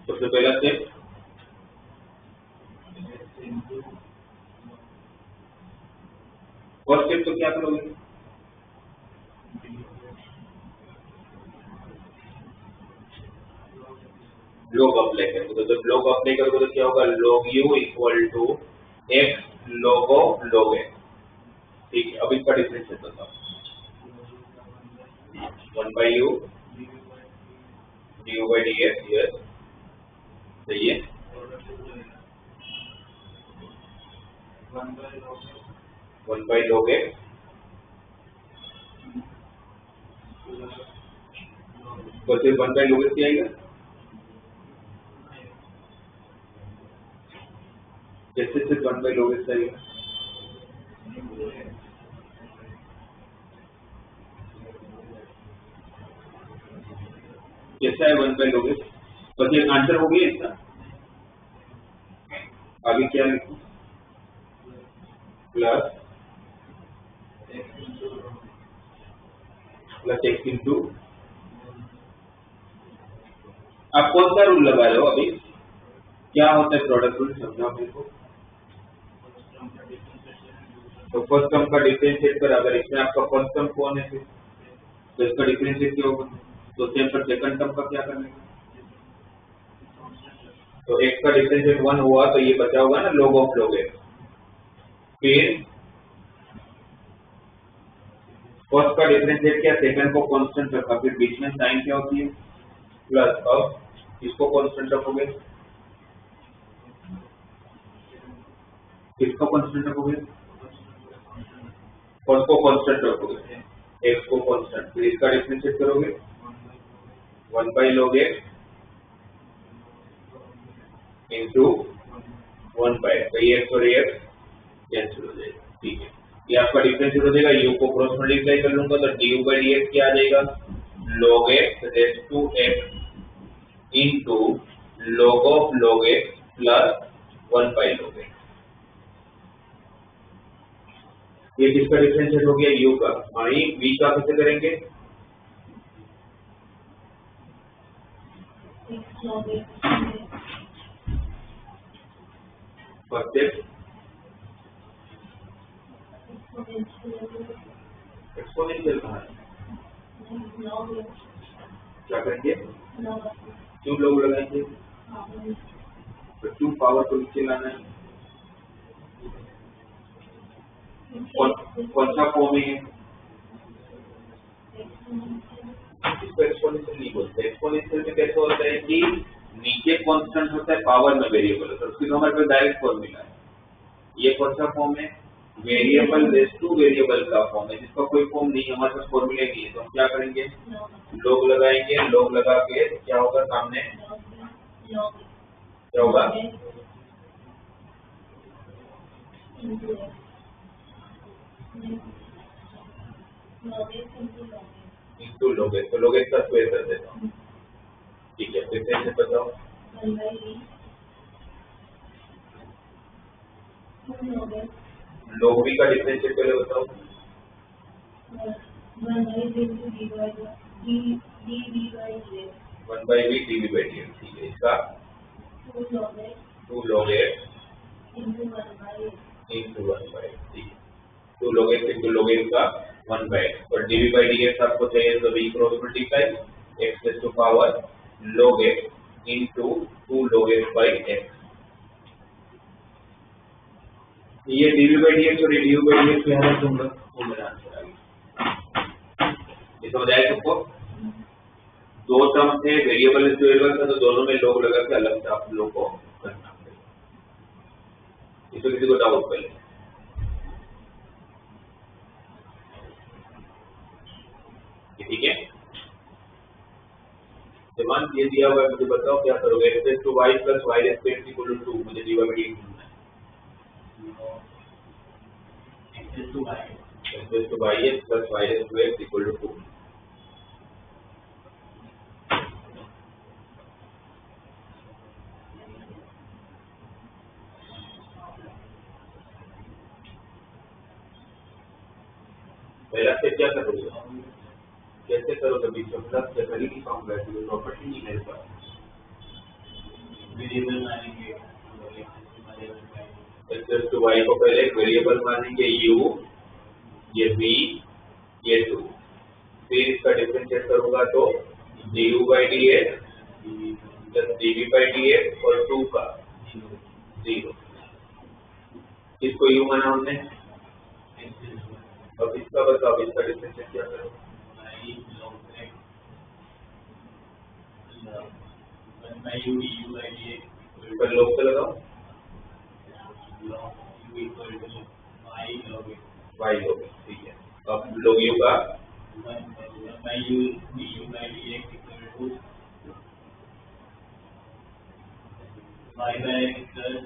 सबसे पहला स्टेप, फर्स्ट स्टेप तो क्या करोगे, लॉग अप्लाई करोगे, तो जब लॉग अप्लाई करोगे तो क्या होगा, log u equal to x log x। ठीक है, अब इसका डिफरेंशिएट बताओ, 1 by u du by dx, yes सही है, 1 बाई log x तो सिर्फ 1 बाई log x ही आएगा। कैसे सिर्फ 1 बाई log x आएगा? कैसा है 1 बाई log x? बस ये आंसर हो गया इसका। आगे क्या लिखूं? प्लस x इंटू, आप कौन सा रूल लगा रहे हो अभी? क्या होता है प्रोडक्ट रूल, समझाओ मेरे को। तो फर्स्ट टर्म का डिफरेंशिएट कर, अगर इसमें आपका फर्स्ट टर्म कौन है फिर तो इसका डिफरेंशिएट क्या होगा? तो सेम पर सेकंड टर्म का क्या करने का? तो x का डिफरेंशिएट 1 हुआ तो ये बचा होगा ना log ऑफ log x। फिर फर्स्ट का डिफरेंशिएट किया, सेकंड को कांस्टेंट रखा, फिर बीच में साइन क्या होती है? प्लस। अब इसको कांस्टेंट रखोगे, किसको कांस्टेंट रखोगे? फर्स्ट को कांस्टेंट रखोगे, x को कांस्टेंट, फिर इसका डिफरेंशिएट करोगे 1 by log x into 1 by, तो ये x और ये x कैंसिल हो जाएगा। ठीक है, ये आपका डिफरेंशिएट हो जाएगा। u को क्रॉस मल्टीप्लाई कर लूंगा तो du बाई dx क्या आ जाएगा? log x raise to x into log of log x plus 1 by log x। ये किसका डिफरेंशिएट हो गया? u का। वहीं v का कैसे करेंगे? फर्स्ट एक्सपोनेंशियल कहाँ है? क्या करेंगे? 2 लोग लगाएंगे तो 2 पावर को नीचे लाना है। कौन सा फॉर्म है? इसको एक्सपोनेंशियल नहीं बोलते। एक्सपोनेंशियल में कैसे होता है कि नीचे कांस्टेंट होता है, पावर में वेरिएबल होता है, उसकी हमारे पास डायरेक्ट फॉर्मूला है। ये कौन सा फॉर्म है? वेरिएबल रेज़ टू वेरिएबल का फॉर्म है, जिसका कोई फॉर्म नहीं है, हमारे पास फॉर्मूला नहीं है। तो हम क्या करेंगे? log लगाएंगे, log लगा के क्या होगा सामने? क्या होगा? इंटू log x, तो log x का स्क्वायर कर देता हूँ। ठीक है, फिर कैसे बताओ? log v का डिफरेंशिएट पहले बताओ। 1 by v dv by dx। ठीक है, इसका 2 log x इंटू 1 बाई। ठीक है, 2 log x into log x का 1 बाई, और dv बाई dx आपको चाहिए तो v cross multiply x raise to power log x into 2 log x by x। ये dv बाई dx और ये du बाई dx क्या है? तुम लोग वो मेरा आंसर आ गया। ये समझ आया सबको? दो टर्म थे, वेरिएबल वेरिएबल था, तो दोनों में log लगा के अलग से आप लोग को करना पड़ेगा। इसमें किसी को डाउट पहले? ठीक है, मान ये दिया हुआ है, मुझे बताओ क्या करोगे? x raise to y plus y raise to x equal to 2, मुझे dy बाई dx ढूंढना है। x raise to y plus y raise to x equal to 2। पहला स्टेप क्या करोगे? कैसे करोगे? बीच में प्लस या कर ही नहीं पाऊंगा, ऐसी प्रॉपर्टी नहीं मेरे पास। वेरिएबल मानेंगे, x रेज़ टू y को पहले एक वेरिएबल मानेंगे u, ये v, ये 2, फिर इसका डिफरेंशिएट करूंगा तो du by dx plus dv by dx और 2 का 0। इसको u माना हमने। अब इसका बताओ, इसका डिफरेंशिएट क्या करो? पर log से लगाओ, y log। ठीक है, अब log u का by u du by dx equal to y by x plus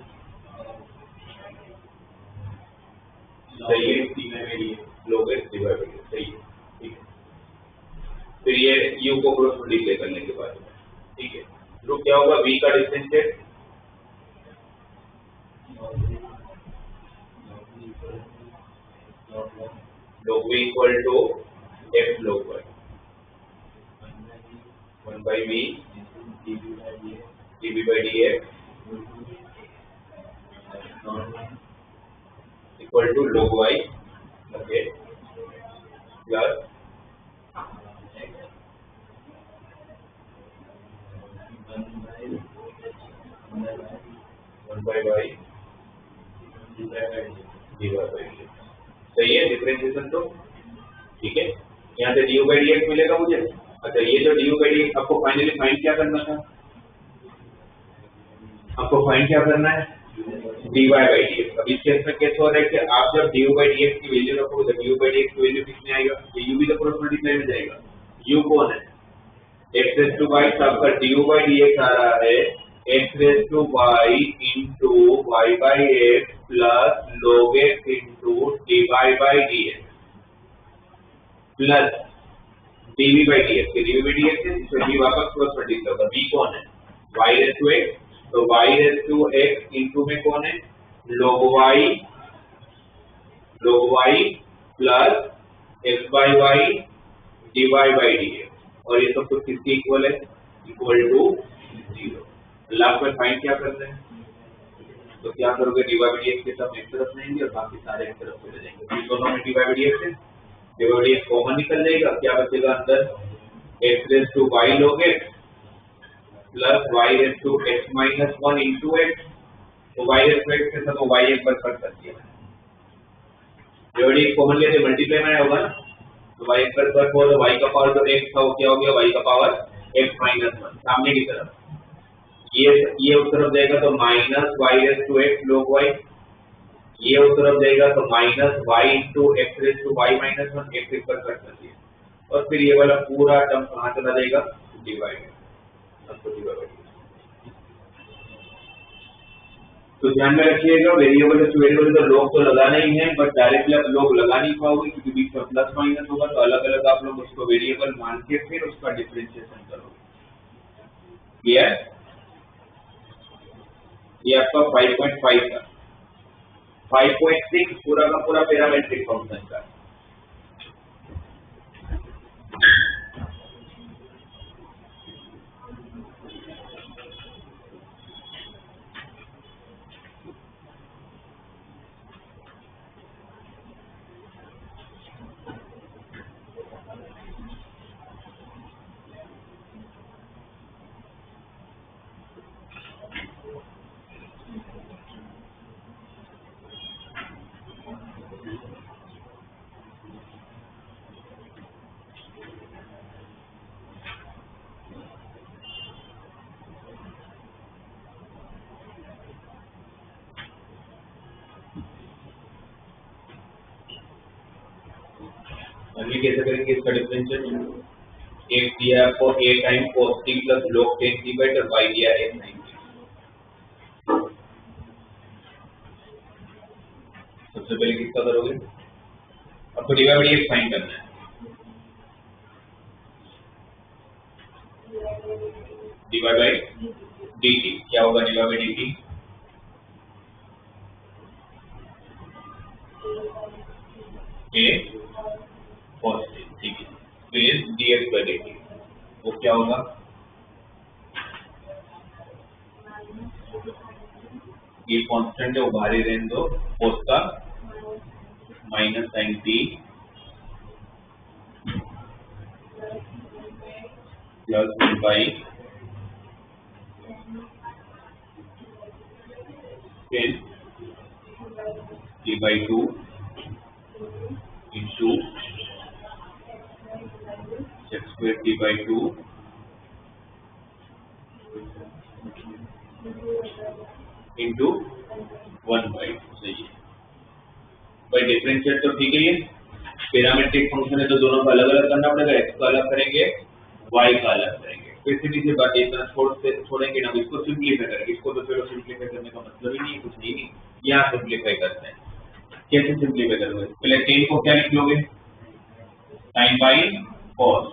सही है, dy by dx। log x divided by dx, सही है, ठीक है। फिर ये u को क्रॉस मल्टीप्लाई करने के बाद, ठीक है, तो क्या होगा, v का differentiate log v equal to x log y 1 by v dv by dx equal to log y, okay, plus 1 by y dy by dx। सही है डिफरेंशिएशन तो, ठीक है। यहाँ से du by dx मिलेगा मुझे। अच्छा, ये जो du by dx आपको फाइनली फाइंड क्या करना था, आपको फाइंड क्या करना है, dy by dx। अब इस केस में कैसे हो रहा है कि आप जब du by dx की वैल्यू रखोगे तो du by dx की वैल्यू कितने आएगा, ये u भी तो क्रॉस मल्टीप्लाई में जाएगा। u कौन है, x raised to y, तो आपका du by dx आ रहा है x raised to y into y by x plus log x into dy by dx plus dv by dx के dv by dx है, इसमें v वापस क्रॉस मल्टीप्लाई होगा। v कौन है, y raised to x, तो y raised to x into में कौन है, log y plus x by y dy by dx, और ये सब कुछ किसके इक्वल है, इक्वल टू 0। लास्ट में फाइंड क्या करते हैं, तो क्या करोगे, dy by dx के सब एक तरफ लेंगे और बाकी सारे एक तरफ चले जाएंगे। तो दोनों में dy by dx है, dy by dx कॉमन निकल जाएगा, क्या बचेगा अंदर, x raised to y log x plus y raised to x minus 1 into x, तो y raised to x के साथ y एक बार कट कर दिया, dy by dx कॉमन लेते मल्टीप्लाई में होगा ना, तो y एक बार कट हुआ तो y का पावर जो x था वो क्या हो गया, y का पावर x minus 1 सामने की तरफ, ये उस तरफ जाएगा तो minus y raised to x log y, ये उस तरफ जाएगा तो minus y into x raised to y minus 1, x एक बार कट कर दिया, और फिर ये वाला पूरा टर्म कहाँ चला जाएगा, डिवाइड, आपको डिवाइड। तो ध्यान में रखिएगा, वेरिएबल टू वेरिएबल तो लॉग तो लगाना ही है, बट डायरेक्टली आप लॉग लगा नहीं पाओगे क्योंकि बीच में प्लस माइनस होगा, तो अलग अलग आप लोग उसको वेरिएबल मान के फिर उसका डिफरेंशिएशन करोगे। क्लियर, ये आपका 5.5 था। 5.6 पूरा का पूरा पैरामेट्रिक फंक्शन का, अभी कैसे करेंगे इसका डिफरेंशिएशन, एक दिया आपको a time cos t plus log 10 t by y दिया है 9। सबसे पहले किसका करोगे, आपको dy by dx फाइंड करना है, dy by dt क्या होगा, dy by dt a cos t, ठीक है, फिर dx by dt वो क्या होगा, ये कांस्टेंट है वो बाहर ही रहने दो, cos का minus sine t plus 1 by फिर t by 2 into x square t by 2 into 1 by 2, सही है भाई, डिफरेंशिएट तो ठीक है ये, पैरामीट्रिक फंक्शन है तो दोनों का अलग अलग करना पड़ेगा, x का अलग करेंगे, y का अलग करेंगे। फिर सीधी सी बात इतना छोड़ेंगे ना, इसको सिंप्लीफाई करेंगे। इसको तो चलो सिंप्लीफाई करने का मतलब ही नहीं, कुछ नहीं, यहाँ सिंप्लीफाई करते हैं। कैसे सिंप्लीफाई करोगे? पहले 10 को क्या लिख लोगे? sin by cos,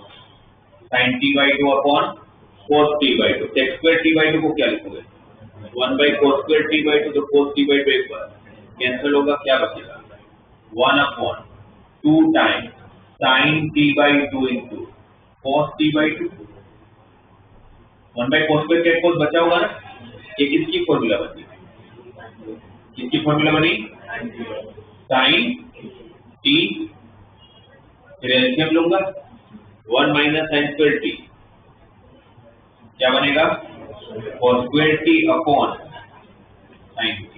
sin t by 2 upon cos t by 2। sec square t by 2 को क्या लिखोगे? 1 by cos square t by 2, तो cos t बाई 2 एक बार कैंसिल होगा, क्या बचेगा? 1 upon 2 times sin t by 2 into cos t by 2। 1 by cos square क्या cos बचा होगा ना, ये किसकी फॉर्मूला बनी? किसकी फॉर्मूला बनी? sin t, फिर एलसीएम लूंगा, 1 माइनस sin स्क्वायर t क्या बनेगा? cos square t upon sin t।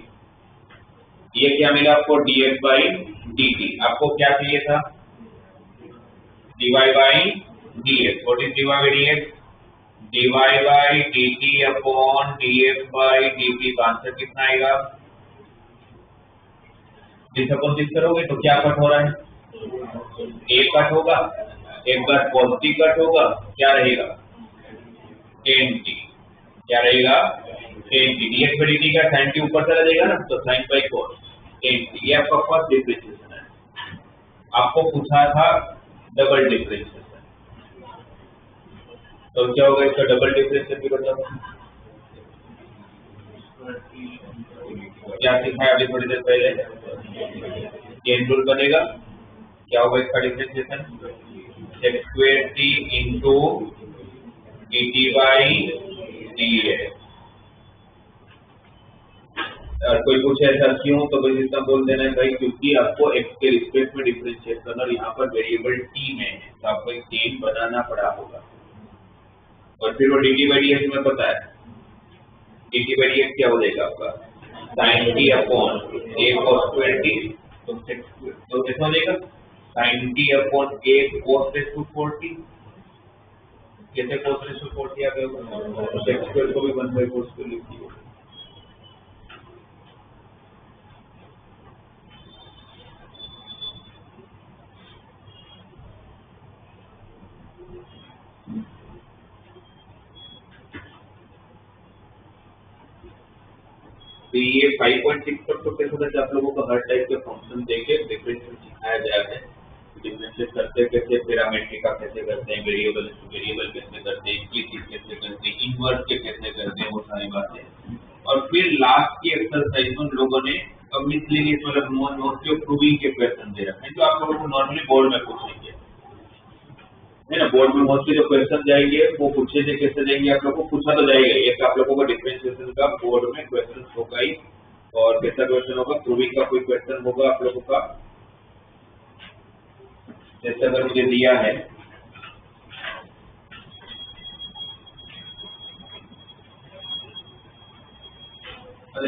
ये क्या मिला आपको? df by dt। आपको क्या चाहिए था? dy by dx। What is dy by dx? dy by dt upon df by dt का आंसर कितना आएगा? जिस अपन जिस करोगे तो क्या कट हो रहा है? a कट होगा, एक बार cos t कट होगा, क्या रहेगा? tan t। क्या रहेगा? tan t। dx by dt का sin t ऊपर चला जाएगा ना, तो sin by cos tan t। ये आपका फर्स्ट डिफरेंशिएशन है। आपको पूछा था डबल डिफरेंशिएशन, तो क्या होगा? इसका डबल डिफरेंशिएशन भी बताओ। क्या सीखा है अभी थोड़ी देर पहले? चेन रूल बनेगा। क्या होगा इसका differentiation? sec square t into dt by dx। और कोई पूछे ऐसा क्यों, तो बस इतना बोल देना है भाई, क्योंकि आपको x के रिस्पेक्ट में डिफरेंशिएट करना और यहाँ पर वेरिएबल t में है, तो आपको एक चेन बनाना पड़ा होगा। और फिर वो dt बाई dx में पता है, dt बाई dx क्या हो जाएगा आपका? sin t upon a cos square t, तो कैसा हो जाएगा? sin t upon a cos raise to 4t। कैसे cos रेज़ टू 4t आ गया? sec स्क्वायर को भी 1 बाई cos स्क्वायर लिख दिया। तो ये 5.6 पर तो कैसे होता है? आप लोगों को हर टाइप के फंक्शन देके डिफरेंशियल सिखाया जाता है। डिफरेंशिएट करते कैसे, पैरामीट्रिक का कैसे करते हैं, वेरिएबल टू वेरिएबल कैसे करते हैं, इम्प्लिसिट कैसे करते हैं, इनवर्स के कैसे करते हैं, वो सारी बातें। और फिर लास्ट की एक्सरसाइज में लोगों ने मिसलिनियस मतलब मोस्टली प्रूविंग के क्वेश्चन दे रखे हैं, जो आप लोगों को नॉर्मली बोर्ड में पूछेंगे, है ना। बोर्ड में मोस्टली जो क्वेश्चन जाएंगे वो पूछे थे कैसे जाएंगे, आप लोगों को पूछा तो जाएगा। एक आप लोगों को डिफरेंशिएशन का बोर्ड में क्वेश्चन होगा ही, और कैसा क्वेश्चन होगा? प्रूविंग का कोई क्वेश्चन होगा आप लोगों का, जैसे अगर मुझे दिया है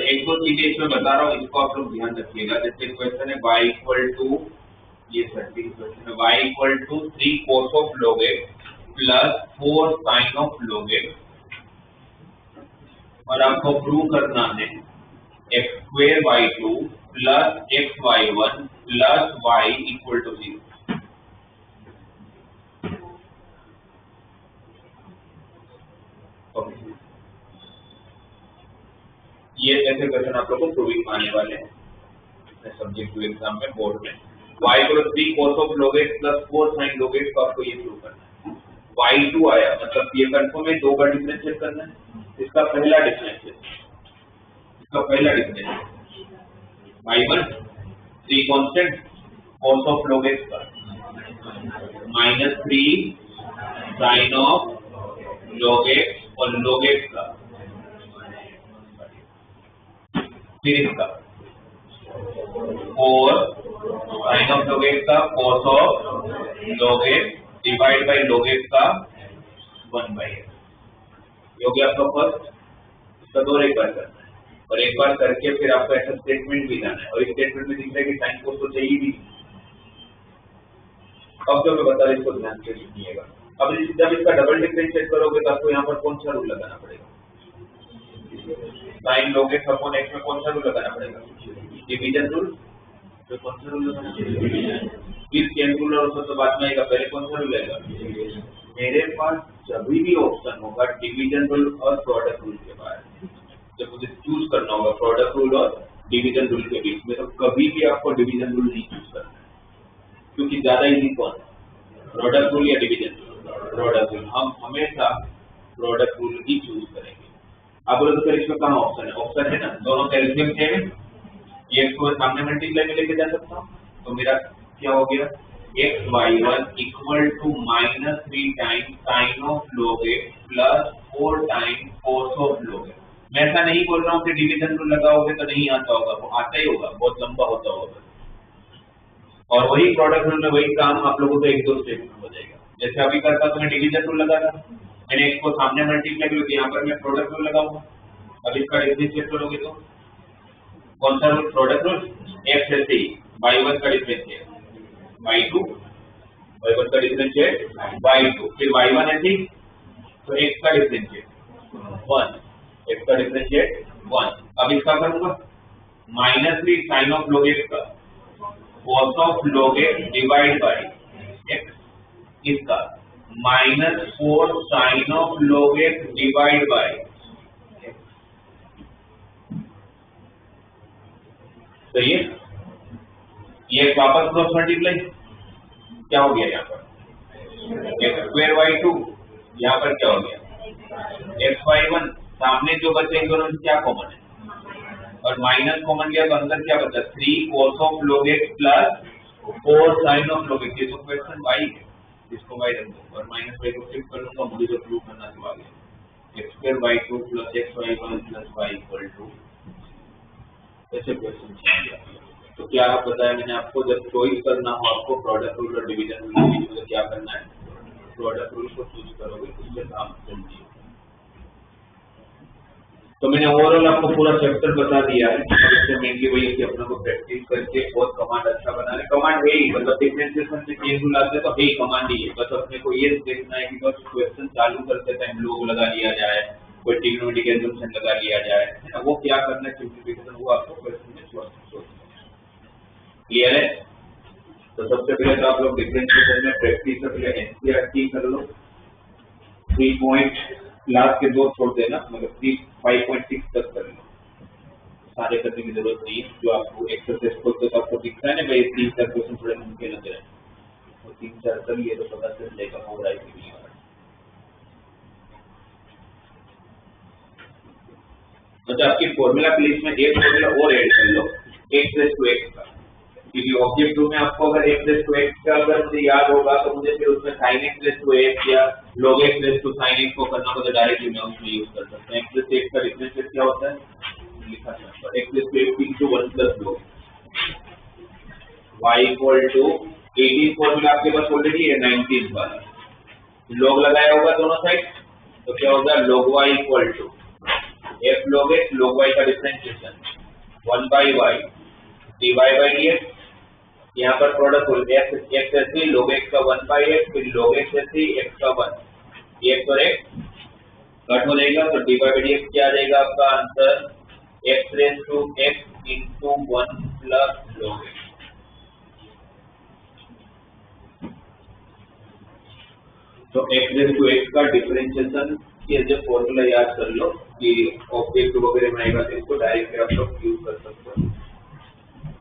एक दो चीजें इसमें बता रहा हूँ, इसको आप लोग ध्यान रखिएगा। जैसे क्वेश्चन है y इक्वल टू, ये सर्टिंग क्वेश्चन है, y equal to 3 cos of log x plus 4 sin of log x, और आपको प्रूव करना है x square y2 plus x y1 plus y equal to 0। ये ऐसे क्वेश्चन आप लोग को प्रूविंग आने वाले हैं सब्जेक्ट टू एग्जाम में बोर्ड में। y equal 3 cos of log x plus 4 sin log x को आपको ये प्रूव करना है। y2 आया मतलब ये कंफर्म है, 2 का डिफरेंशिएट करना है। इसका पहला differentiate, y1 3 constant cos of log x का minus 3 sin of log x और log x का, फिर इसका 4 sin ऑफ log x का cos of log x divide bye log x का 1 बाय x। ये हो गया आपका फर्स्ट। इसका दो एक बार करना है, और एक बार करके फिर आपको ऐसा स्टेटमेंट भी लाना है, और इस स्टेटमेंट में दिख रहा है कि साइन कोस तो चाहिए भी। अब जो मैं बता रहा हूं इसको ध्यान से लिखिएगा। अब जब इसका डबल डिफरेंशिएट करोगे तो आपको यहाँ पर कौन सा रूल लगाना पड़ेगा? Sine log x upon x में कौन सा रूल लगाना पड़ेगा? Division rule. तो कौन सा रूल लगाना? फिर चेन रूल और तो बाद में आएगा, पहले कौन सा रूल आएगा? मेरे पास जब भी ऑप्शन होगा डिवीजन रूल और प्रोडक्ट रूल के बाद, जब मुझे चूज करना होगा प्रोडक्ट रूल और डिवीजन रूल के बीच में, तो कभी भी आपको डिवीजन रूल नहीं चूज करना है, क्योंकि ज्यादा इजी कौन है, प्रोडक्ट रूल या डिवीजन रूल? Product rule. हम हमेशा प्रोडक्ट रूल ही चूज करेंगे। अब बोलो तो फिर इसमें कहाँ ऑप्शन है? ऑप्शन है ना, दोनों का एलसीएम सेम है, ये को सामने मल्टीप्लाई में लेके जा सकता हूँ, तो मेरा क्या हो गया? xy1 equal to -3 times sine of log x plus 4 times cos of log x। मैं ऐसा नहीं बोल रहा हूँ कि डिवीजन रूल लगाओगे तो नहीं आता होगा, वो आता ही होगा, बहुत लंबा होता होगा, और वही प्रोडक्ट रूल में वही काम आप लोगों को 1-2 स्टेप में हो जाएगा। जैसे अभी करता तो मैं डिवीजन रूल लगा था, मैंने इसको सामने मल्टीप्लाई किया, यहाँ पर मैं प्रोडक्ट रूल लगाऊंगा। अब इसका डिफरेंशिएट करोगे तो कौन सा रूल? Product rule. x से c y1 का डिफरेंशिएट y2, y1 का डिफरेंशिएट y2, फिर y1 है c, तो x का डिफरेंशिएट 1, x का डिफरेंशिएट 1। अब इसका करूंगा -3 साइन ऑफ log x का cos of log x divide by x, इसका -4 sine of log x divide by x। तो ये वापस क्रॉस मल्टीप्लाई क्या हो गया? यहाँ पर x² y2, यहाँ पर क्या हो गया? xy1। सामने जो बचे इन दोनों में क्या कॉमन है? और माइनस कॉमन लिया तो अंदर क्या बचा? 3 cos of log x plus 4 sine of log x। ये तो क्वेश्चन y है, इसको y रख दो और माइनस y को फ्लिप कर दूंगा, मुझे जो प्रूव करना तो आ गया x² y2 plus xy1 plus y equal to, ऐसे क्वेश्चन चाहिए। तो क्या आप बताया मैंने आपको, जब चॉइस करना हो आपको प्रोडक्ट रूल और डिवीजन रूल के बीच में, क्या करना है? प्रोडक्ट रूल को चूज करोगे, उससे काम जल्दी होगा। तो मैंने ओवरऑल आपको पूरा चैप्टर बता दिया है, इससे मेनली वही है कि अपने को प्रैक्टिस करके बहुत कमांड अच्छा बना है। कमांड है ही, मतलब डिफरेंशिएशन से चेंज रूल आते हैं तो है ही कमांड ही है, बस अपने को ये देखना है कि बस क्वेश्चन चालू करते टाइम लोग लगा लिया जाए, कोई ट्रिग्नोमेट्रिक एजम्पशन लगा लिया जाए, है ना, वो क्या करना है सिंप्लीफिकेशन, वो आपको क्वेश्चन में सोचना। क्लियर है? तो सबसे पहले तो आप लोग डिफरेंशिएशन में प्रैक्टिस से पहले एनसीईआरटी कर लो, 3 पॉइंट क्लास के 2 छोड़ देना, मतलब 5.6 तक कर लो, सारे करने की जरूरत नहीं है। जो आपको एक्सरसाइज खोलते तो आपको दिखता है ना भाई 3-4 क्वेश्चन थोड़े मुमकिन लग रहे हैं, तो 3-4 कर लिए तो पता चल जाएगा हो रहा है कि नहीं हो रहा है। मतलब आपकी फॉर्मूला प्लेस में एक फॉर्मूला और ऐड कर लो x का, क्योंकि ऑब्जेक्ट 2 में आपको अगर x का अगर मुझे याद होगा तो मुझे फिर उसमें sin x या log x sin x को करना होगा, तो डायरेक्टली मैं उसमें यूज कर सकता हूँ। x का डिफरेंशिएट क्या होता है? लिखा है x into 1 plus log y equal to 18 formula आपके पास ऑलरेडी है 19 वाला, log लगाया होगा दोनों साइड, तो क्या होगा? log y equal to f log x, log y का differentiation 1 by y dy by dx। यहाँ पर प्रोडक्ट हो गया x ऐसे log x का 1 by x, फिर log x ऐसे x का 1, x और x कट हो जाएगा, तो dy by dx क्या आ जाएगा आपका answer? x raised to x into 1 plus log x। तो x raised to x का डिफरेंशिएशन ये जो फॉर्मूला याद कर लो कि ऑब्जेक्ट वगैरह बनाएगा तो इसको डायरेक्ट आप लोग यूज कर सकते हो।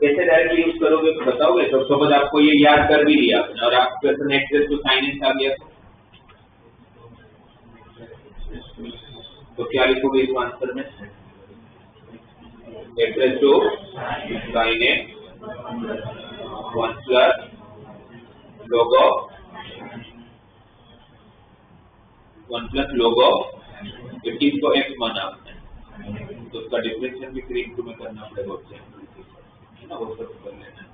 कैसे डायरेक्ट यूज करोगे बताओगे? तो सपोज आपको ये याद कर भी लिया आपने और आप question x raised to sin x आ गया, तो क्या लिखोगे इस आंसर में? x raised to sin x 1 plus log of 1 plus log of 18 को x माना आपने, तो उसका डिफरेंशिएशन भी फिर इंटू में करना पड़ेगा उससे, है ना, वो सब कर लेना है।